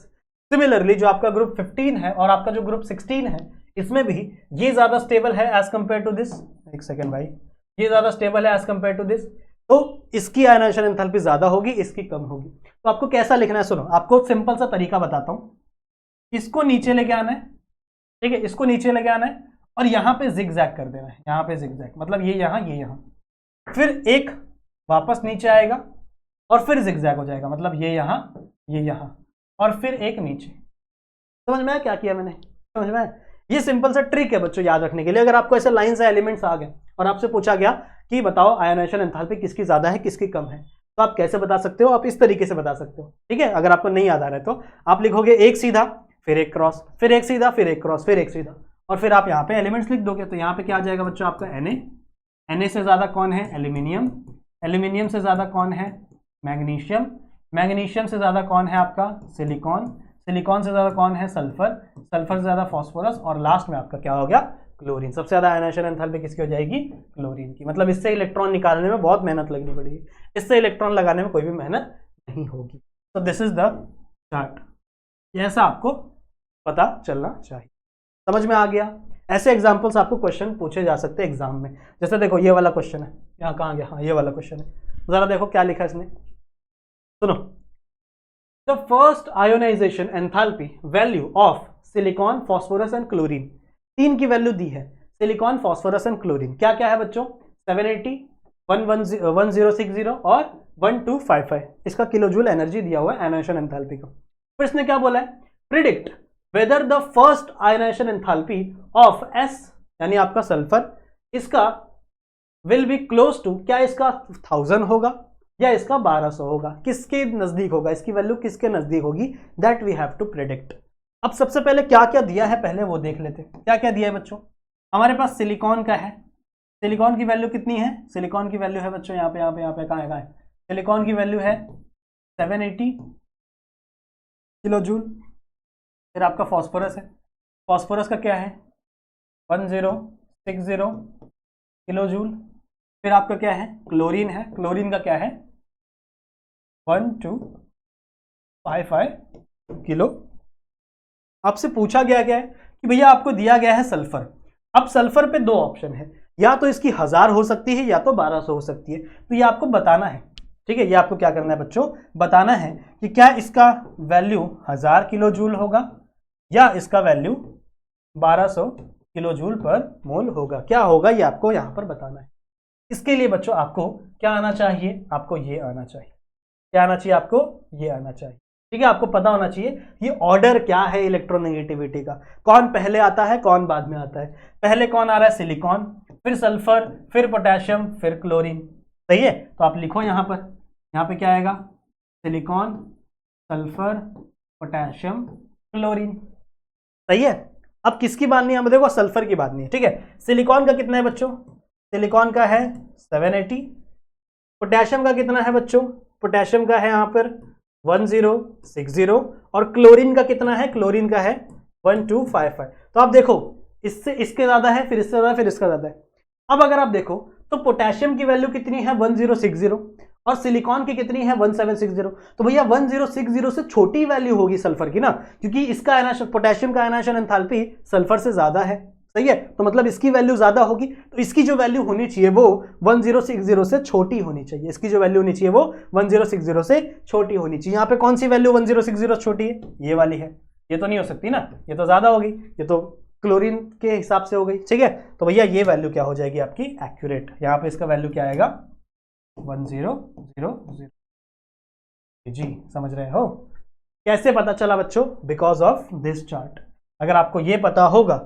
Similarly जो आपका ग्रुप 15 है और आपका जो ग्रुप 16 है इसमें भी ये ज्यादा स्टेबल है एज कंपेयर टू दिस। एक सेकेंड भाई, ये ज्यादा स्टेबल है एज कंपेयर टू दिस, तो इसकी आयोनाइजेशन एंथैल्पी ज्यादा होगी, इसकी कम होगी। तो आपको कैसा लिखना है, सुनो, आपको सिंपल सा तरीका बताता हूं। इसको नीचे लेके आना है, ठीक है, इसको नीचे लेके आना है और यहां पे जिगजैग कर देना है, यहां पे जिगजैग, मतलब ये यहां, फिर एक वापस नीचे आएगा और फिर जिगजैग हो जाएगा, मतलब ये यहां और फिर एक नीचे। समझ में आया क्या किया मैंने, समझ में आया? ये सिंपल सा ट्रिक है बच्चों याद रखने के लिए। अगर आपको ऐसे लाइन से एलिमेंट्स आ गए और आपसे पूछा गया कि बताओ आयोनाइजेशन एंथैल्पी किसकी ज्यादा है किसकी कम है, तो आप कैसे बता सकते हो, आप इस तरीके से बता सकते हो। ठीक है, अगर आपको नहीं याद आ रहा है तो आप लिखोगे एक सीधा फिर एक क्रॉस, फिर एक सीधा फिर एक क्रॉस, फिर एक सीधा, और फिर आप यहाँ पे एलिमेंट्स लिख दोगे। तो यहाँ पे क्या आ जाएगा बच्चों आपका Na से ज्यादा कौन है, एल्यूमिनियम से ज्यादा कौन है, मैग्नीशियम से ज्यादा कौन है आपका, सिलिकॉन से ज्यादा कौन है, सल्फर से ज्यादा फास्फोरस, और लास्ट में आपका क्या हो गया, क्लोरीन। सबसे ज्यादा आयोनाइजेशन एंथैल्पी किसकी हो जाएगी, क्लोरीन की। मतलब इससे इलेक्ट्रॉन निकालने में बहुत मेहनत लगनी पड़ेगी, इससे इलेक्ट्रॉन लगाने में कोई भी मेहनत नहीं होगी। तो दिस इज द चार्ट, ऐसा आपको पता चलना चाहिए। समझ में आ गया? ऐसे एग्जाम्पल्स आपको क्वेश्चन पूछे जा सकते हैं एग्जाम में। जैसे देखो ये वाला क्वेश्चन है, यहाँ कहाँ गया, हाँ ये वाला क्वेश्चन है, जरा देखो क्या लिखा है इसने, सुनो। The first ionization enthalpy value of silicon, phosphorus and chlorine, तीन की वैल्यू दी है, सिलिकॉन, फास्फोरस एंड क्लोरीन। क्या क्या है बच्चों, 780, 1060 और 1255। इसका किलोजूल एनर्जी दिया हुआ है आयोनाइजेशन एंथैल्पी का। फिर इसने क्या बोला है, predict whether the first ionization enthalpy of S यानी आपका सल्फर, इसका विल बी क्लोज टू, क्या इसका 1000 होगा या इसका 1200 होगा, किसके नजदीक होगा, इसकी वैल्यू किसके नजदीक होगी, that we have to predict. अब सबसे पहले क्या क्या दिया है पहले वो देख लेते हैं। क्या क्या दिया है बच्चों? हमारे पास सिलिकॉन का है। सिलिकॉन की वैल्यू कितनी है? सिलिकॉन की वैल्यू है बच्चों यहाँ पे कहाँ है? सिलिकॉन की वैल्यू है 780 किलो जूल। फिर आपका फॉस्फोरस है। फॉस्फोरस का क्या है? 1060 किलो जूल। फिर आपका क्या है? क्लोरीन है। क्लोरीन का क्या है? 1255 किलो। आपसे पूछा गया क्या है कि भैया आपको दिया गया है सल्फर। अब सल्फर पे दो ऑप्शन है, या तो इसकी 1000 हो सकती है या तो 1200 हो सकती है। तो ये आपको बताना है, ठीक है। ये आपको क्या करना है बच्चों? बताना है कि क्या इसका वैल्यू 1000 किलो जूल होगा या इसका वैल्यू 1200 किलो जूल पर मोल होगा। क्या होगा ये आपको यहां पर बताना है। इसके लिए बच्चों आपको क्या आना चाहिए? आपको ये आना चाहिए। क्या आना चाहिए आपको? ये आना चाहिए, ठीक है। आपको पता होना चाहिए ये ऑर्डर क्या है इलेक्ट्रोनेगेटिविटी का, कौन पहले आता है कौन बाद में आता है। पहले कौन आ रहा है? सिलिकॉन, फिर सल्फर, फिर पोटेशियम, फिर क्लोरीन। सही है, तो आप लिखो यहां पर। यहां पे क्या आएगा? Silicon, sulphur, potassium, chlorine. सही है। अब किसकी बात है? देखो सल्फर की बात नहीं है, ठीक है। सिलिकॉन का कितना है बच्चों? सिलिकॉन का है 780। पोटेशियम का कितना है बच्चों? पोटेशियम का है यहां पर 1060। और क्लोरीन का कितना है? क्लोरीन का है 1255। तो आप देखो इससे इसके ज्यादा है, फिर इससे ज्यादा, फिर इसका ज्यादा है। अब अगर आप देखो तो पोटेशियम की वैल्यू कितनी है? 1060। और सिलिकॉन की कितनी है? 1760। तो भैया 1060 से छोटी वैल्यू होगी सल्फर की ना, क्योंकि इसका आयनाइजेशन, पोटेशियम का आयनाइजेशन एंथैल्पी सल्फर से ज्यादा है। सही है, तो मतलब इसकी वैल्यू ज्यादा होगी। तो इसकी जो वैल्यू होनी चाहिए वो 1060 से छोटी होनी चाहिए। इसकी जो वैल्यू होनी चाहिए वो 1060 से छोटी होनी चाहिए। यहां पे कौन सी वैल्यू 1060 छोटी है? ये वाली है। ये तो नहीं हो सकती ना, ये तो ज्यादा होगी, ये तो क्लोरीन के हिसाब से हो गई, ठीक है। तो भैया ये वैल्यू क्या हो जाएगी आपकी? एक्यूरेट। यहां पे इसका वैल्यू क्या आएगा? 1000। जी समझ रहे हो? कैसे पता चला बच्चों? Because of this chart. अगर आपको ये पता होगा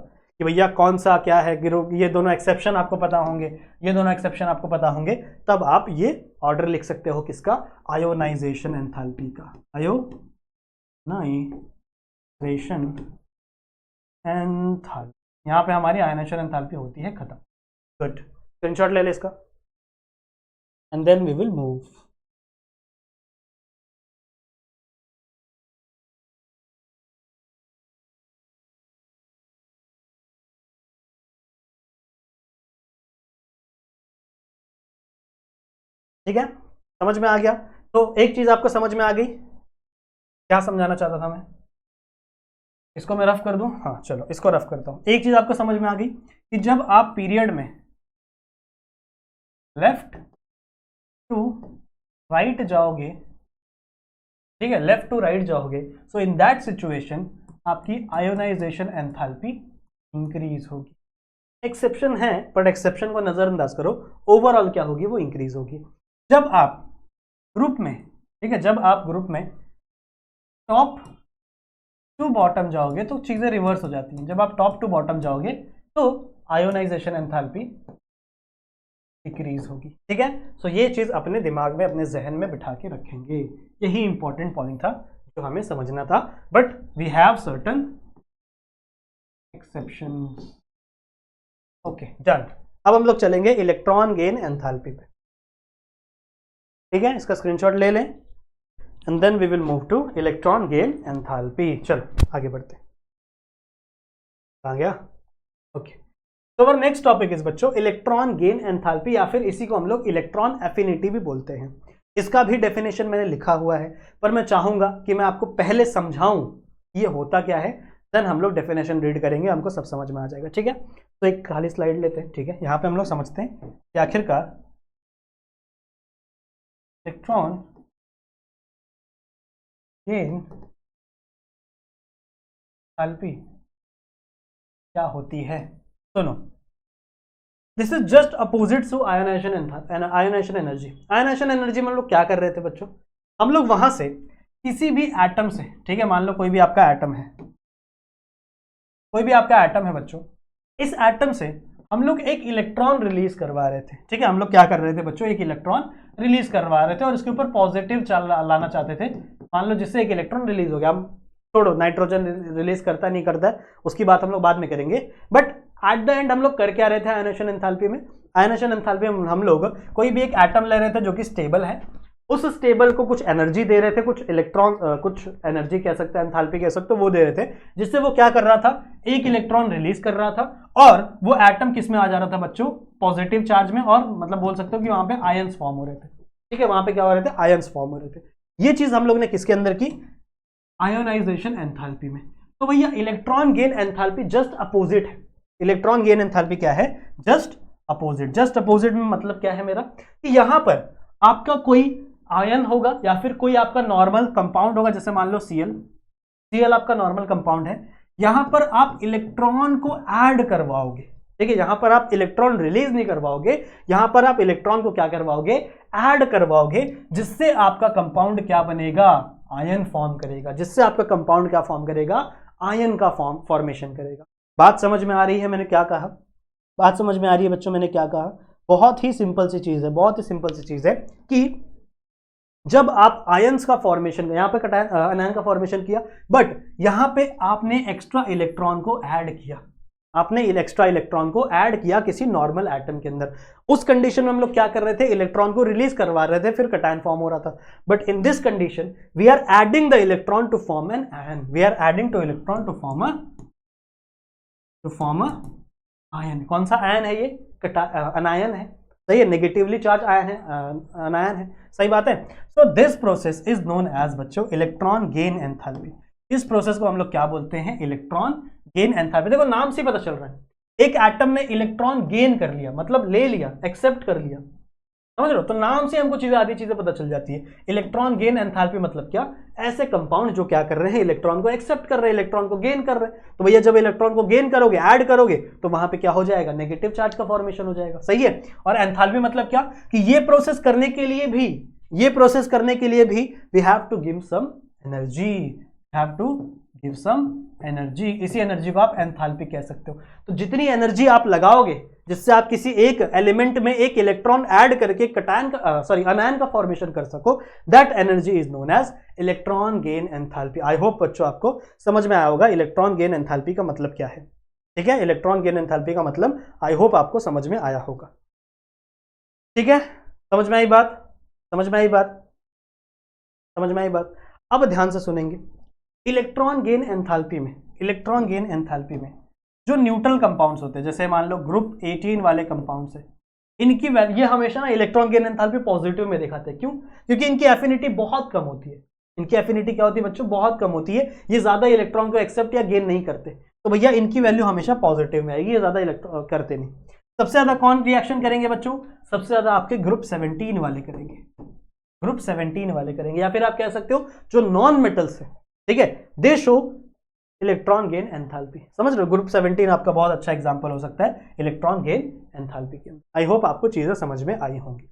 कि भैया कौन सा क्या है, ये दोनों एक्सेप्शन आपको पता होंगे, ये दोनों एक्सेप्शन आपको पता होंगे, तब आप ये ऑर्डर लिख सकते हो किसका? आयोनाइजेशन एंथैल्पी का। Ionisation enthalpy. यहां पे हमारी आयोनाइजेशन एंथैल्पी होती है खत्म। गुड, स्क्रीनशॉट ले ले इसका and then we will move. ठीक है, समझ में आ गया? तो एक चीज आपको समझ में आ गई, क्या समझाना चाहता था मैं? इसको मैं रफ कर दूं? हाँ चलो इसको रफ करता हूं। एक चीज आपको समझ में आ गई कि जब आप पीरियड में लेफ्ट टू राइट जाओगे, ठीक है, लेफ्ट टू राइट जाओगे, सो इन दैट सिचुएशन आपकी आयोनाइजेशन एंथैल्पी इंक्रीज होगी। एक्सेप्शन है, बट एक्सेप्शन को नजरअंदाज करो, ओवरऑल क्या होगी? वो इंक्रीज होगी। जब आप ग्रुप में, ठीक है, जब आप ग्रुप में टॉप टू बॉटम जाओगे तो चीजें रिवर्स हो जाती हैं। जब आप टॉप टू बॉटम जाओगे तो आयोनाइजेशन एंथैल्पी डिक्रीज होगी, ठीक है। सो ये चीज अपने दिमाग में, अपने जहन में बिठा के रखेंगे। यही इंपॉर्टेंट पॉइंट था जो हमें समझना था, but we have certain exceptions. Okay done. अब हम लोग चलेंगे इलेक्ट्रॉन गेन एंथैल्पी पे, ठीक है। इसका स्क्रीनशॉट ले लें and then we will move to electron gain enthalpy. चलो आगे बढ़ते हैं। आ गया? ओके, तो अवर नेक्स्ट टॉपिक इज बच्चों इलेक्ट्रॉन गेन एंथैल्पी, या फिर इसी को हम लोग इलेक्ट्रॉन एफिनिटी भी बोलते हैं। इसका भी डेफिनेशन मैंने लिखा हुआ है, पर मैं चाहूंगा कि मैं आपको पहले समझाऊं ये होता क्या है, देन हम लोग डेफिनेशन रीड करेंगे, हमको सब समझ में आ जाएगा, ठीक है। तो एक खाली स्लाइड लेते हैं, ठीक है। यहाँ पे हम लोग समझते हैं कि आखिरकार इलेक्ट्रॉन गेन एंथैल्पी क्या होती है। सुनो, this is just opposite to ionization energy. Ionization energy में हम लोग क्या कर रहे थे बच्चों? हम लोग वहां से किसी भी एटम से, ठीक है, मान लो कोई भी आपका एटम है, कोई भी आपका एटम है बच्चों, इस एटम से हम लोग एक इलेक्ट्रॉन रिलीज करवा रहे थे, ठीक है। हम लोग क्या कर रहे थे बच्चों? एक इलेक्ट्रॉन रिलीज करवा रहे थे और इसके ऊपर पॉजिटिव चार्ज लाना चाहते थे। मान लो जिससे एक इलेक्ट्रॉन रिलीज हो गया, छोड़ो नाइट्रोजन रिलीज करता नहीं करता है, उसकी बात हम लोग बाद में करेंगे। बट एट द एंड हम लोग कर क्या रहे थे आयनाइजेशन एंथैल्पी में? आयनाइजेशन एंथैल्पी में हम लोग कोई भी एक एटम ले रहे थे जो कि स्टेबल है, उस स्टेबल को कुछ एनर्जी दे रहे थे, कुछ इलेक्ट्रॉन, कुछ एनर्जी कह सकते हैं, एंथैल्पी कह सकते हो, वो दे रहे थे, जिससे वो क्या कर रहा था, एक इलेक्ट्रॉन रिलीज कर रहा था और वो एटम किस में आ जा रहा था बच्चों, पॉजिटिव चार्ज में, और मतलब बोल सकते हो कि वहां पे आयंस फॉर्म हो रहे थे। ठीक है, वहां पे क्या हो रहे थे, आयंस फॉर्म हो रहे थे। ये चीज हम लोग ने किसके अंदर की, आयोनाइजेशन एंथैल्पी में। तो भैया electron gain enthalpy just opposite है। इलेक्ट्रॉन गेन एंथैल्पी क्या है, जस्ट अपोजिट। जस्ट अपोजिट में मतलब क्या है मेरा, कि यहां पर आपका कोई आयन होगा या फिर कोई आपका नॉर्मल कंपाउंड होगा, जैसे मान लो Cl आपका नॉर्मल कंपाउंड है, यहां पर आप इलेक्ट्रॉन को ऐड करवाओगे। ठीक है, यहां पर आप इलेक्ट्रॉन रिलीज नहीं करवाओगे, यहां पर आप इलेक्ट्रॉन को क्या करवाओगे, ऐड करवाओगे, जिससे आपका कंपाउंड क्या बनेगा, आयन फॉर्म करेगा, जिससे आपका कंपाउंड क्या फॉर्म करेगा, आयन का फॉर्मेशन करेगा। बात समझ में आ रही है मैंने क्या कहा, बात समझ में आ रही है बच्चों मैंने क्या कहा? बहुत ही सिंपल सी चीज है, बहुत ही सिंपल सी चीज है कि जब आप आयंस का फॉर्मेशन, यहां पे आयन का फॉर्मेशन किया, बट यहां पे आपने एक्स्ट्रा इलेक्ट्रॉन को ऐड किया, आपने एक्स्ट्रा इलेक्ट्रॉन को ऐड किया किसी नॉर्मल एटम के अंदर, उस कंडीशन में हम लोग क्या कर रहे थे, इलेक्ट्रॉन को रिलीज करवा रहे थे, फिर कटायन फॉर्म हो रहा था। But in this condition we are adding the electron to form an ion, we are adding two electron to form a ion. कौन सा आयन है ये, अनायन है, सही है, नेगेटिवली चार्ज आयन है, अनायन है, सही बात है। So this process is known as बच्चों इलेक्ट्रॉन गेन एंथैल्पी। इस प्रोसेस को हम लोग क्या बोलते हैं, इलेक्ट्रॉन गेन एंथैल्पी। देखो नाम से पता चल रहा है, एक एटम ने इलेक्ट्रॉन गेन कर लिया, मतलब ले लिया, एक्सेप्ट कर लिया, समझ रहे हो? तो नाम से हमको चीजें, आधी चीजें पता चल जाती है। इलेक्ट्रॉन गेन एंथैल्पी मतलब क्या, ऐसे कंपाउंड जो क्या कर रहे हैं, इलेक्ट्रॉन को एक्सेप्ट कर रहे हैं, इलेक्ट्रॉन को गेन कर रहे हैं। तो भैया जब इलेक्ट्रॉन को गेन करोगे, ऐड करोगे, तो वहां पे क्या हो जाएगा, नेगेटिव चार्ज का फॉर्मेशन हो जाएगा, सही है। और एंथैल्पी मतलब क्या, कि ये प्रोसेस करने के लिए भी we have to give some energy, have to give some energy. इसी एनर्जी को आप एंथैल्पी कह सकते हो। तो जितनी एनर्जी आप लगाओगे, जिससे आप किसी एक एलिमेंट में एक इलेक्ट्रॉन ऐड करके अनायन का फॉर्मेशन कर सको, that energy is known as electron gain enthalpy. I hope बच्चों आपको समझ में आया होगा इलेक्ट्रॉन गेन एंथैल्पी का मतलब क्या है। ठीक है, इलेक्ट्रॉन गेन एंथैल्पी का मतलब आई होप आपको समझ में आया होगा। ठीक है, समझ में आई बात, समझ में आई बात, समझ में आई बात। अब ध्यान से सुनेंगे, इलेक्ट्रॉन गेन एंथैल्पी में जो न्यूट्रल कंपाउंड्स होते हैं, जैसे मान लो ग्रुप 18 वाले कंपाउंड्स है, इनकी ये हमेशा ना इलेक्ट्रॉन गेन एंथैल्पी पॉजिटिव में दिखाते हैं। क्यों? क्योंकि इनकी एफिनिटी बहुत कम होती है। इनकी एफिनिटी क्या होती है बच्चों, बहुत कम होती है। ये ज्यादा इलेक्ट्रॉन को एक्सेप्ट या गेन नहीं करते, तो भैया इनकी वैल्यू हमेशा पॉजिटिव में आएगी, ये ज्यादा इलेक्ट्रॉन करते नहीं। सबसे ज्यादा कौन रिएक्शन करेंगे बच्चों, सबसे ज्यादा आपके ग्रुप 17 वाले करेंगे, ग्रुप 17 वाले करेंगे, या फिर आप कह सकते हो जो नॉन मेटल्स है, ठीक है, दे शो इलेक्ट्रॉन गेन एंथैल्पी। समझ रहे हो, ग्रुप 17 आपका बहुत अच्छा एग्जांपल हो सकता है इलेक्ट्रॉन गेन एंथैल्पी के। आई होप आपको चीजें समझ में आई होंगी।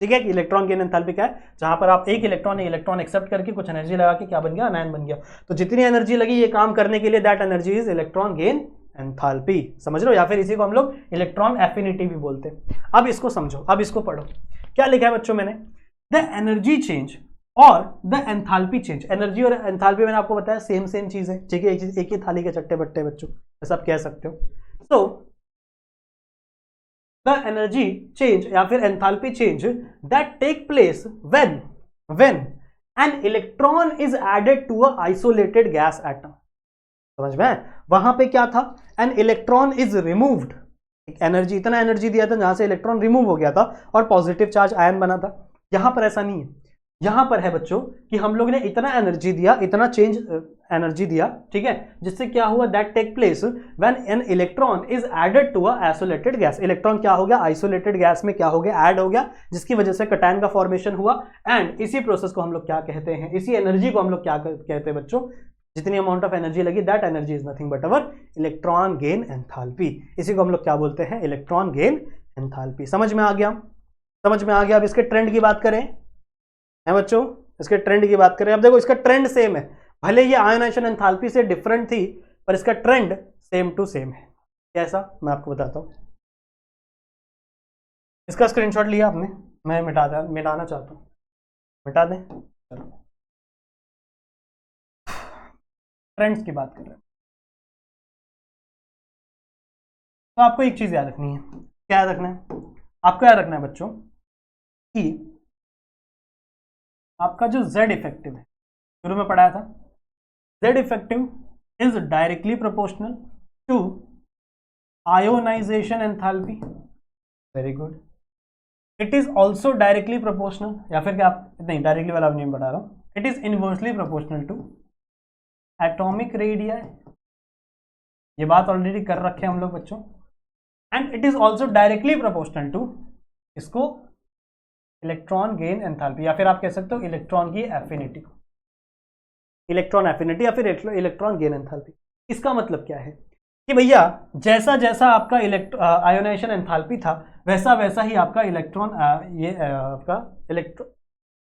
ठीक है, कि इलेक्ट्रॉन गेन एंथैल्पी क्या है, जहां पर आप एक इलेक्ट्रॉन एक्सेप्ट करके कुछ एनर्जी लगा के क्या बन गया, अनायन बन गया। तो जितनी एनर्जी लगी ये काम करने के लिए, that energy is electron gain enthalpy. समझ रहे हो, या फिर इसी को हम लोग इलेक्ट्रॉन एफिनिटी भी बोलते हैं। अब इसको समझो, अब इसको पढ़ो, क्या लिखा है बच्चों मैंने, द एनर्जी चेंज और द एंथैल्पी चेंज। एनर्जी और एंथैल्पी मैंने आपको बताया सेम चीज है, ठीक है, एक ही थाली के चट्टे बट्टे बच्चों, ऐसा आप कह सकते हो। सो द एनर्जी चेंज या फिर enthalpy change that take place when an electron is added to a isolated gas atom. समझ में, वहां पे क्या था, an electron is removed, energy, इतना एनर्जी दिया था जहां से इलेक्ट्रॉन रिमूव हो गया था और पॉजिटिव चार्ज आयन बना था। यहां पर ऐसा नहीं है, यहां पर है बच्चों कि हम लोग ने इतना एनर्जी दिया, इतना चेंज एनर्जी दिया, ठीक है, जिससे क्या हुआ, that take place when an electron is added to a isolated gas. Electron क्या हो गया, आइसोलेटेड गैस में क्या हो गया, ऐड हो गया, जिसकी वजह से कटायन का फॉर्मेशन हुआ। एंड इसी प्रोसेस को हम लोग क्या कहते हैं, इसी एनर्जी को हम लोग क्या कहते हैं बच्चों, जितनी अमाउंट ऑफ एनर्जी लगी, that energy is nothing but our electron gain enthalpy. इसी को हम लोग क्या बोलते हैं, इलेक्ट्रॉन गेन एंथैल्पी। समझ में आ गया, समझ में आ गया। अब इसके ट्रेंड की बात करें है बच्चों, इसके ट्रेंड की बात करें। अब देखो इसका ट्रेंड सेम है, भले ये आयोनाइजेशन एंथैल्पी से डिफरेंट थी, पर इसका ट्रेंड सेम टू सेम है। कैसा, मैं आपको बताता हूं। इसका स्क्रीनशॉट लिया आपने, मैं मिटाना चाहता हूं, मिटा दें, चलो। ट्रेंड्स की बात कर रहे हैं। तो आपको एक चीज याद रखनी है। क्या याद रखना है? आपको याद रखना है बच्चों कि आपका जो Z इफेक्टिव है, शुरू में पढ़ाया था, Z effective is directly proportional to ionization enthalpy. Very good. It is also directly proportional, या फिर क्या आप नहीं, डायरेक्टली वाला नहीं बता रहा हूं, it is inversely proportional to atomic radii. ये बात ऑलरेडी कर रखे हैं हम लोग बच्चों। And it is also directly proportional to, इसको इलेक्ट्रॉन गेन एंथैल्पी, या फिर आप कह सकते हो इलेक्ट्रॉन की एफिनिटी, इलेक्ट्रॉन एफिनिटी या फिर इलेक्ट्रॉन गेन एंथैल्पी। इसका मतलब क्या है कि भैया जैसा जैसा आपका आयोनाइजेशन एंथैल्पी था वैसा वैसा ही आपका आपका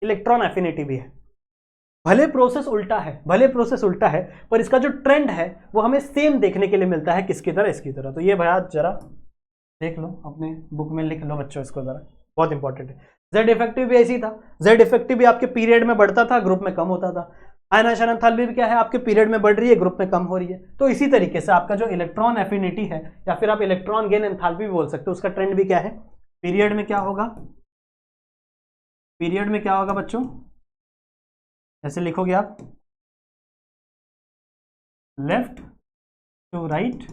इलेक्ट्रॉन एफिनिटी भी है। भले प्रोसेस उल्टा है, पर इसका जो ट्रेंड है वो हमें सेम देखने के लिए मिलता है, किसकी तरह, इसकी तरह। तो ये भैया जरा देख लो, अपने बुक में लिख लो बच्चों इसको जरा, बहुत इंपॉर्टेंट है। Z इफेक्टिव भी ऐसी था, Z इफेक्टिव भी आपके पीरियड में बढ़ता था, ग्रुप में कम होता था। आयनाइजेशन एंथैल्पी भी क्या है, आपके पीरियड में बढ़ रही है, ग्रुप में कम हो रही है। तो इसी तरीके से आपका जो इलेक्ट्रॉन एफिनिटी है, या फिर आप इलेक्ट्रॉन गेन एंथैल्पी भी बोल सकते हो, उसका ट्रेंड भी क्या है, पीरियड में क्या होगा, पीरियड में क्या होगा बच्चों, ऐसे लिखोगे आप, लेफ्ट टू राइट,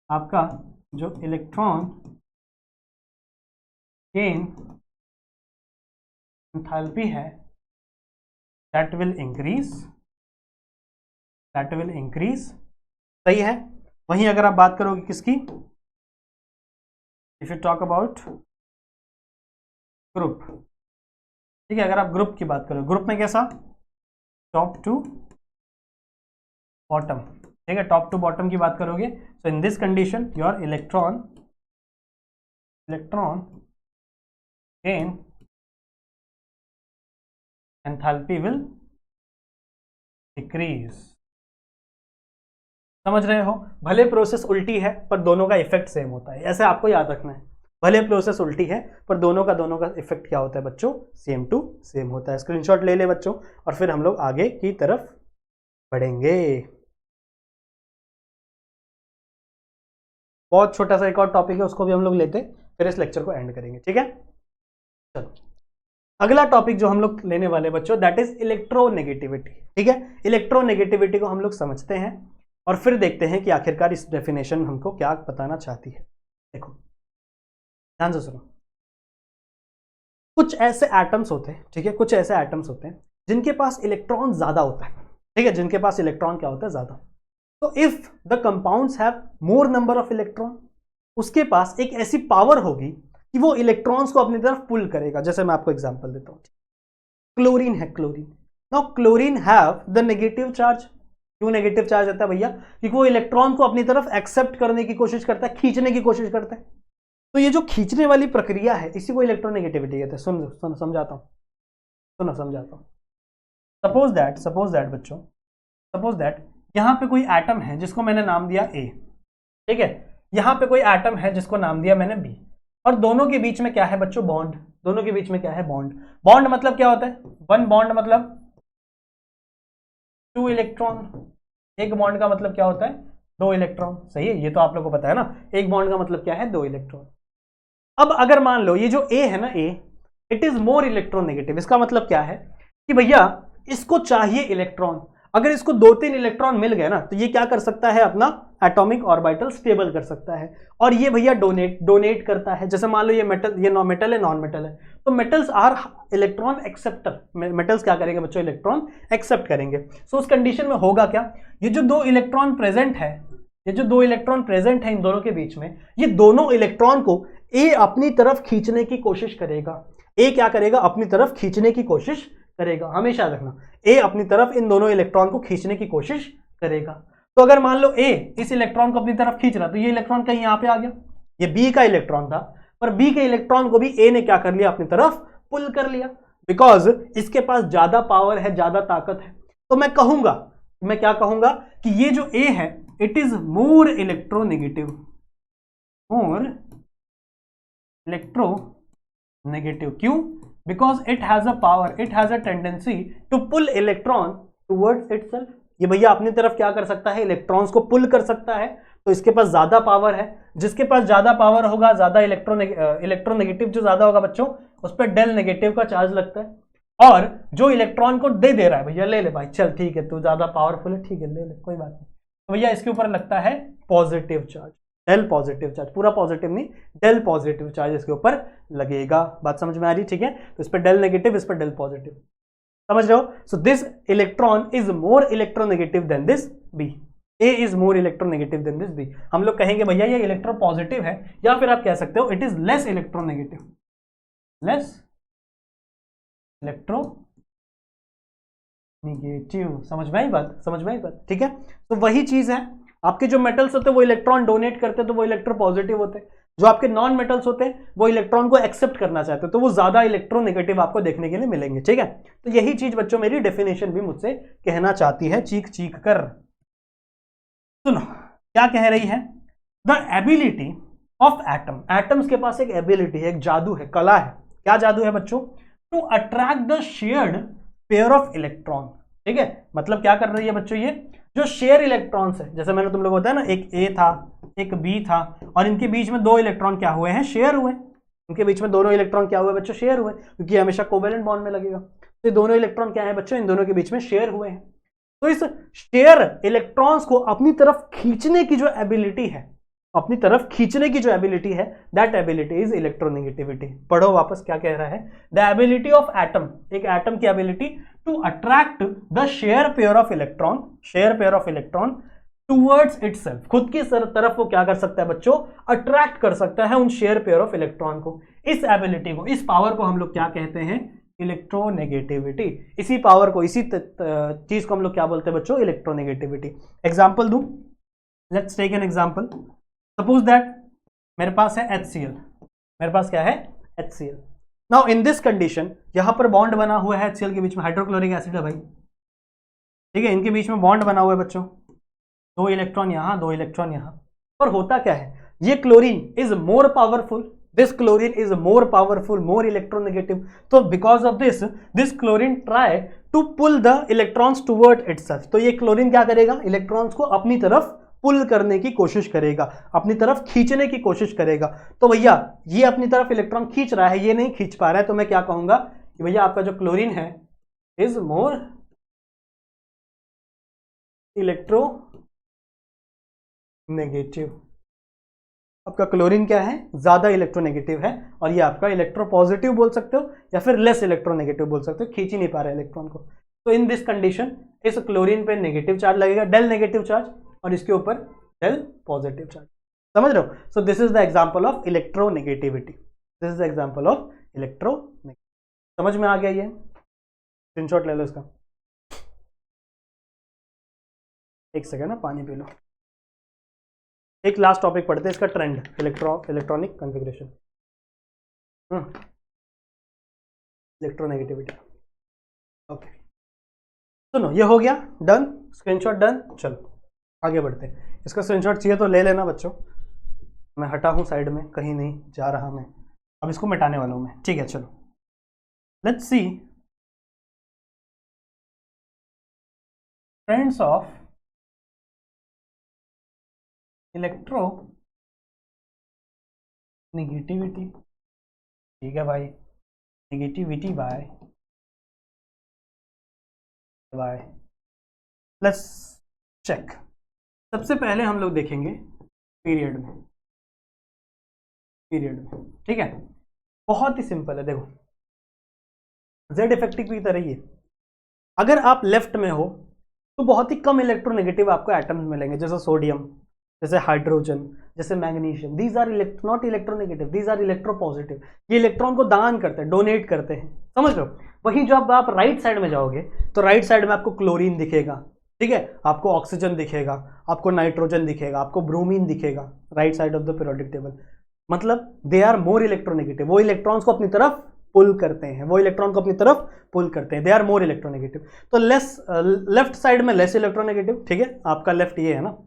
आपका जो इलेक्ट्रॉन गेन एंथैल्पी है that will increase, सही है। वहीं अगर आप बात करोगे किसकी, if you talk about group, ठीक है, अगर आप ग्रुप की बात करो, ग्रुप में कैसा, टॉप टू बॉटम, ठीक है, टॉप टू बॉटम की बात करोगे, so in this condition your electron gain enthalpy will decrease. समझ रहे हो, भले प्रोसेस उल्टी है पर दोनों का इफेक्ट सेम होता है, ऐसे आपको याद रखना है। भले प्रोसेस उल्टी है पर दोनों का इफेक्ट क्या होता है बच्चों, सेम टू सेम होता है। स्क्रीनशॉट ले ले बच्चों, और फिर हम लोग आगे की तरफ बढ़ेंगे। बहुत छोटा सा एक और टॉपिक है, उसको भी हम लोग लेते, फिर इस लेक्चर को एंड करेंगे, ठीक है। चलो, अगला टॉपिक जो हम लोग लेने वाले बच्चों, दैट इज इलेक्ट्रोनेगेटिविटी, ठीक है। इलेक्ट्रोनेगेटिविटी को हम लोग समझते हैं और फिर देखते हैं कि आखिरकार इस डेफिनेशन हमको क्या बताना चाहती है। देखो ध्यान से सुनो, कुछ ऐसे एटम्स होते हैं, ठीक है, कुछ ऐसे एटम्स होते हैं जिनके पास इलेक्ट्रॉन ज्यादा होता है, ठीक है, जिनके पास इलेक्ट्रॉन क्या होता है, ज्यादा। तो if the compounds have more number of electron, उसके पास एक ऐसी पावर होगी कि वो इलेक्ट्रॉन्स को अपनी तरफ पुल करेगा। जैसे मैं आपको एग्जांपल देता हूं, क्लोरीन है, chlorine, now chlorine have the negative charge. क्यों नेगेटिव चार्ज आता है भैया, क्योंकि वो इलेक्ट्रॉन को अपनी तरफ एक्सेप्ट करने की कोशिश करता है, खींचने की कोशिश करता है। तो ये जो खींचने वाली प्रक्रिया है, इसी को इलेक्ट्रोनेगेटिविटी कहते हैं। सुन समझाता हूं, सुनो समझाता हूं। सपोज दैट बच्चों, सपोज दैट यहां पे कोई एटम है जिसको मैंने नाम दिया ए, ठीक है, यहां पे कोई एटम है जिसको नाम दिया मैंने बी, और दोनों के बीच में क्या है बच्चों, बॉन्ड। दोनों के बीच में क्या है, बॉन्ड। बॉन्ड मतलब क्या होता है, वन बॉन्ड मतलब टू इलेक्ट्रॉन। एक बॉन्ड का मतलब क्या होता है, दो इलेक्ट्रॉन, सही है, ये तो आप लोगों को पता है ना। एक बॉन्ड का मतलब क्या है, दो इलेक्ट्रॉन। अब अगर मान लो ये जो ए है ना, ए, इट इज मोर इलेक्ट्रोनेगेटिव। इसका मतलब क्या है कि भैया इसको चाहिए इलेक्ट्रॉन। अगर इसको 2-3 इलेक्ट्रॉन मिल गए ना, तो ये क्या कर सकता है, अपना एटॉमिक ऑर्बिटल स्टेबल कर सकता है। और ये भैया डोनेट करता है। जैसे मान लो ये मेटल, ये मेटल है, नॉन मेटल है, तो metals are electron acceptor. Metals क्या करेंगे बच्चों, इलेक्ट्रॉन एक्सेप्ट करेंगे। सो उस कंडीशन में होगा क्या, ये जो दो इलेक्ट्रॉन प्रेजेंट है, ये जो दो इलेक्ट्रॉन प्रेजेंट है इन दोनों के बीच में, ये दोनों इलेक्ट्रॉन को ए अपनी तरफ खींचने की कोशिश करेगा। ए क्या करेगा, अपनी तरफ खींचने की कोशिश करेगा। हमेशा रखना, ए अपनी तरफ इन दोनों इलेक्ट्रॉन को खींचने की कोशिश करेगा। तो अगर मान लो ए इस इलेक्ट्रॉन को अपनी तरफ खींच रहा, तो ये इलेक्ट्रॉन कहीं यहां पे आ गया, ये बी का इलेक्ट्रॉन था, पर बी के इलेक्ट्रॉन को भी ए ने क्या कर लिया, अपनी तरफ पुल कर लिया, बिकॉज इसके पास ज्यादा पावर है, ज्यादा ताकत है। तो मैं कहूंगा, मैं क्या कहूंगा कि ये जो ए है, it is more electronegative, more electronegative. क्यों, because it has a power, it has a tendency to pull electron towards itself. ये भैया अपनी तरफ क्या कर सकता है, इलेक्ट्रॉन्स को पुल कर सकता है, तो इसके पास ज्यादा पावर है। जिसके पास ज्यादा पावर होगा, ज्यादा इलेक्ट्रोनेगेटिव जो ज्यादा होगा बच्चों, उस पर डेल नेगेटिव का चार्ज लगता है। और जो इलेक्ट्रॉन को दे रहा है, भैया ले ले भाई, चल ठीक है, तू ज्यादा पावरफुल है, ठीक है ले ले, कोई बात नहीं, तो भैया इसके ऊपर लगता है positive charge, del positive charge, पूरा पॉजिटिव नहीं, डेल पॉजिटिव चार्ज इसके ऊपर लगेगा। बात समझ में आ रही, ठीक है। तो इस पर डेल नेगेटिव, इस पर डेल पॉजिटिव, समझ रहे हो। So this electron is more electronegative than this B, A is more electronegative than this B. हम लोग कहेंगे भैया ये इलेक्ट्रो पॉजिटिव है, या फिर आप कह सकते हो it is less electronegative, less electronegative. समझ में आई बात, समझ में आई बात, ठीक है। तो वही चीज है, आपके जो मेटल्स होते हैं वो इलेक्ट्रॉन डोनेट करते हैं तो वो इलेक्ट्रो पॉजिटिव होते हैं, जो आपके नॉन मेटल्स होते हैं वो इलेक्ट्रॉन को एक्सेप्ट करना चाहते हैं तो वो ज्यादा इलेक्ट्रोनेगेटिव आपको देखने के लिए मिलेंगे, ठीक है। तो यही चीज बच्चों मेरी डेफिनेशन भी मुझसे कहना चाहती है चीख चीख कर। सुनो क्या कह रही है, the ability of atom, atoms के पास एक एबिलिटी है, एक जादू है, कला है। क्या जादू है बच्चों, to attract the shared pair of electron, ठीक है। मतलब क्या कर रही है बच्चों, ये जो शेयर इलेक्ट्रॉन्स है, जैसे मैंने तुम लोग बताया ना, एक ए था एक बी था, और इनके बीच में दो इलेक्ट्रॉन क्या हुए हैं, शेयर हुए। इनके बीच में दोनों इलेक्ट्रॉन क्या हुए बच्चों, शेयर हुए, क्योंकि हमेशा कोवेलेंट बॉन्ड में लगेगा। तो ये दोनों इलेक्ट्रॉन क्या है बच्चों, इन दोनों के बीच में शेयर हुए हैं। तो इस शेयर इलेक्ट्रॉन्स को अपनी तरफ खींचने की जो एबिलिटी है, अपनी तरफ खींचने की जो एबिलिटी है, दैट एबिलिटी इज इलेक्ट्रोनेगेटिविटी। पढ़ो वापस क्या कह रहा है, द एबिलिटी ऑफ एटम, एक एटम की ability to attract the share pair of electron, share pair of electron towards itself, खुद की तरफ वो क्या कर सकता है बच्चों, अट्रैक्ट कर सकता है उन शेयर पेयर ऑफ इलेक्ट्रॉन को। इस एबिलिटी को, इस पावर को हम लोग क्या कहते हैं, इलेक्ट्रोनेगेटिविटी। इसी पावर को, इसी चीज को हम लोग क्या बोलते हैं बच्चों, इलेक्ट्रोनेगेटिविटी। एग्जाम्पल दूं, let's take an example. Suppose that मेरे पास है HCl, मेरे पास क्या है HCl। Now in this condition, यहां पर बॉन्ड बना हुआ है HCl के बीच में, हाइड्रोक्लोरिक एसिड है भाई, ठीक है। इनके बीच में बॉन्ड बना हुआ है बच्चों, दो इलेक्ट्रॉन यहां, दो इलेक्ट्रॉन यहां। और होता क्या है, ये chlorine is more powerful, this chlorine is more powerful, more electronegative. तो because of this chlorine try to pull the electrons toward itself. तो ये क्लोरीन क्या करेगा, इलेक्ट्रॉन्स को अपनी तरफ पुल करने की कोशिश करेगा, अपनी तरफ खींचने की कोशिश करेगा। तो भैया ये अपनी तरफ इलेक्ट्रॉन खींच रहा है, ये नहीं खींच पा रहा है, तो मैं क्या कहूंगा कि भैया आपका जो क्लोरीन है इज मोर इलेक्ट्रोनेगेटिव। आपका क्लोरीन क्या है, ज्यादा इलेक्ट्रोनेगेटिव है, और ये आपका इलेक्ट्रोपॉजिटिव बोल सकते हो या फिर लेस इलेक्ट्रोनेगेटिव बोल सकते हो, खींच ही नहीं पा रहा है इलेक्ट्रॉन को। तो इन दिस कंडीशन इस क्लोरीन पे नेगेटिव चार्ज लगेगा, डेल नेगेटिव चार्ज, और इसके ऊपर डेल पॉजिटिव चार्ज। समझ रहे हो। So this is the example of electronegativity, this is the example of electronegative. समझ में आ गया ये, स्क्रीनशॉट ले लो इसका। एक सेकेंड ना, पानी पी लो। एक लास्ट टॉपिक पढ़ते हैं इसका, trend, electronic configuration, electronegativity. Okay सुनो, ये हो गया डन, स्क्रीनशॉट डन। चलो आगे बढ़ते हैं। इसका स्क्रीनशॉट चाहिए तो ले लेना बच्चों, मैं हटा हूं साइड में, कहीं नहीं जा रहा मैं, अब इसको मिटाने वाला हूं मैं, ठीक है। चलो let's see trends of electro negativity, ठीक है भाई, नेगेटिविटी बाय लेट्स चेक। सबसे पहले हम लोग देखेंगे पीरियड में, ठीक है। बहुत ही सिंपल है, देखो जेड इफेक्टिव की तरह ही है। अगर आप लेफ्ट में हो तो बहुत ही कम इलेक्ट्रोनेगेटिव आपको एटम्स मिलेंगे, जैसे सोडियम, जैसे हाइड्रोजन, जैसे magnesium. These are not electronegative, these are electropositive. ये इलेक्ट्रॉन को दान करते हैं, डोनेट करते हैं, समझ लो। वहीं जब आप राइट साइड में जाओगे तो राइट साइड में आपको क्लोरीन दिखेगा, ठीक है, आपको ऑक्सीजन दिखेगा, आपको नाइट्रोजन दिखेगा, आपको ब्रोमीन दिखेगा, right side of the periodic table. मतलब दे आर मोर इलेक्ट्रोनेगेटिव, वो इलेक्ट्रॉन्स को अपनी तरफ पुल करते हैं, वो इलेक्ट्रॉन को अपनी तरफ पुल करते हैं, दे आर मोर इलेक्ट्रोनेगेटिव। तो लेफ्ट साइड में लेस इलेक्ट्रोनेगेटिव, ठीक है, आपका लेफ्ट ये है ना,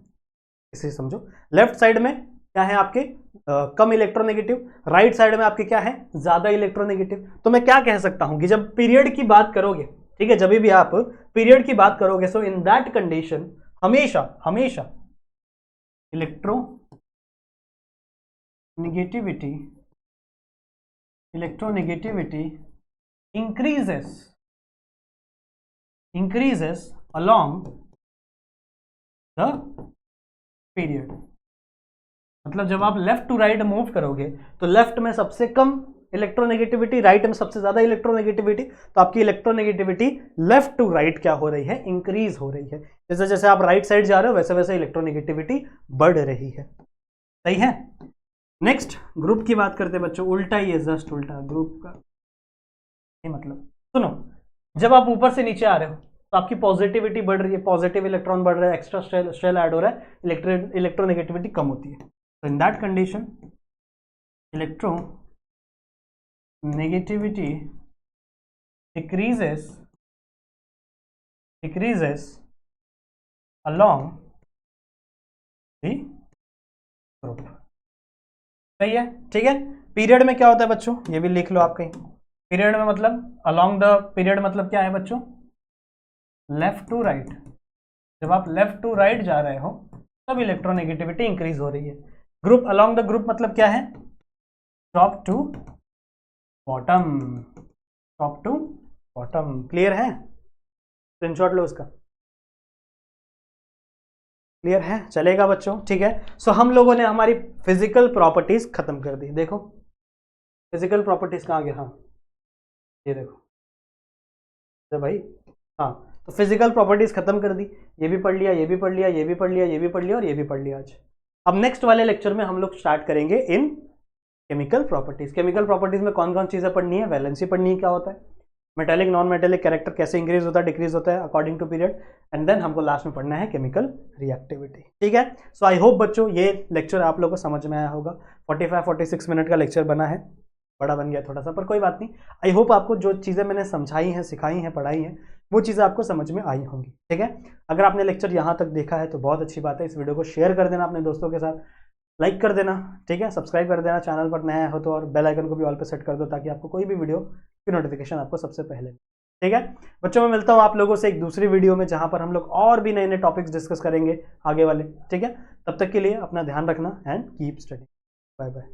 इसे समझो। लेफ्ट साइड में क्या है आपके कम इलेक्ट्रोनेगेटिव, राइट साइड में आपके क्या है ज्यादा इलेक्ट्रोनेगेटिव। तो मैं क्या कह सकता हूं कि जब पीरियड की बात करोगे, ठीक है, जब भी आप पीरियड की बात करोगे सो इन दैट कंडीशन हमेशा हमेशा electronegativity increases along the period। मतलब जब आप लेफ्ट टू राइट मूव करोगे तो लेफ्ट में सबसे कम इलेक्ट्रोनेगेटिविटी, राइट में सबसे ज्यादा इलेक्ट्रोनेगेटिविटी, तो आपकी इलेक्ट्रोनेगेटिविटी लेफ्ट टू राइट क्या हो रही है, इंक्रीज हो रही है। जैसे जैसे आप राइट साइड जा रहे हो वैसे वैसे इलेक्ट्रोनेगेटिविटी बढ़ रही है। सही है। नेक्स्ट ग्रुप की बात करते हैं बच्चों, उल्टा ही है, जस्ट उल्टा ग्रुप का मतलब। सुनो, जब आप ऊपर से नीचे आ रहे हो तो आपकी पॉजिटिविटी बढ़ रही है, पॉजिटिव इलेक्ट्रॉन बढ़ रहा है, एक्स्ट्रा शेल ऐड हो रहा है, इलेक्ट्रोनेगेटिविटी कम होती है। तो in that condition electronegativity decreases along the group। सही है, ठीक है। पीरियड में क्या होता है बच्चों, ये भी लिख लो आप कहीं। पीरियड में मतलब अलोंग द पीरियड मतलब क्या है बच्चों, लेफ्ट टू राइट। जब आप लेफ्ट टू राइट जा रहे हो तब इलेक्ट्रोनेगेटिविटी इंक्रीज हो रही है। ग्रुप अलोंग द ग्रुप मतलब क्या है, top to bottom, top to bottom. Clear है, स्क्रीनशॉट लो उसका। क्लियर है, चलेगा बच्चों, ठीक है। सो हम लोगों ने हमारी फिजिकल प्रॉपर्टीज खत्म कर दी। देखो फिजिकल प्रॉपर्टीज कहाँ गया, हाँ ये देखो तो भाई, हाँ तो फिजिकल प्रॉपर्टीज खत्म कर दी। ये भी पढ़ लिया, ये भी पढ़ लिया, ये भी पढ़ लिया, ये भी पढ़ लिया और ये भी पढ़ लिया आज। अब नेक्स्ट वाले लेक्चर में हम लोग स्टार्ट करेंगे इन केमिकल प्रॉपर्टीज। केमिकल प्रॉपर्टीज में कौन कौन चीजें पढ़नी है, वैलेंसी पढ़नी है, क्या होता है मेटेलिक नॉन मेटेलिक कैरेक्टर कैसे इंक्रीज होता है डिक्रीज होता है according to period, and then हमको लास्ट में पढ़ना है केमिकल रिएक्टिविटी। ठीक है। सो आई होप बच्चों ये लेक्चर आप लोगों को समझ में आया होगा। 45-46 मिनट का लेक्चर बना है, बड़ा बन गया थोड़ा सा, पर कोई बात नहीं। आई होप आपको जो चीज़ें मैंने समझाई हैं, सिखाई हैं, पढ़ाई हैं, वो चीज़ें आपको समझ में आई होंगी। ठीक है। अगर आपने लेक्चर यहाँ तक देखा है तो बहुत अच्छी बात है। इस वीडियो को शेयर कर देना अपने दोस्तों के साथ, लाइक कर देना, ठीक है, सब्सक्राइब कर देना चैनल पर नया हो तो, और बेल आइकन को भी ऑल पे सेट कर दो ताकि आपको कोई भी वीडियो की नोटिफिकेशन आपको सबसे पहले। ठीक है बच्चों, मैं मिलता हूँ आप लोगों से एक दूसरी वीडियो में जहां पर हम लोग और भी नए नए टॉपिक्स डिस्कस करेंगे आगे वाले। ठीक है, तब तक के लिए अपना ध्यान रखना and keep study. Bye bye.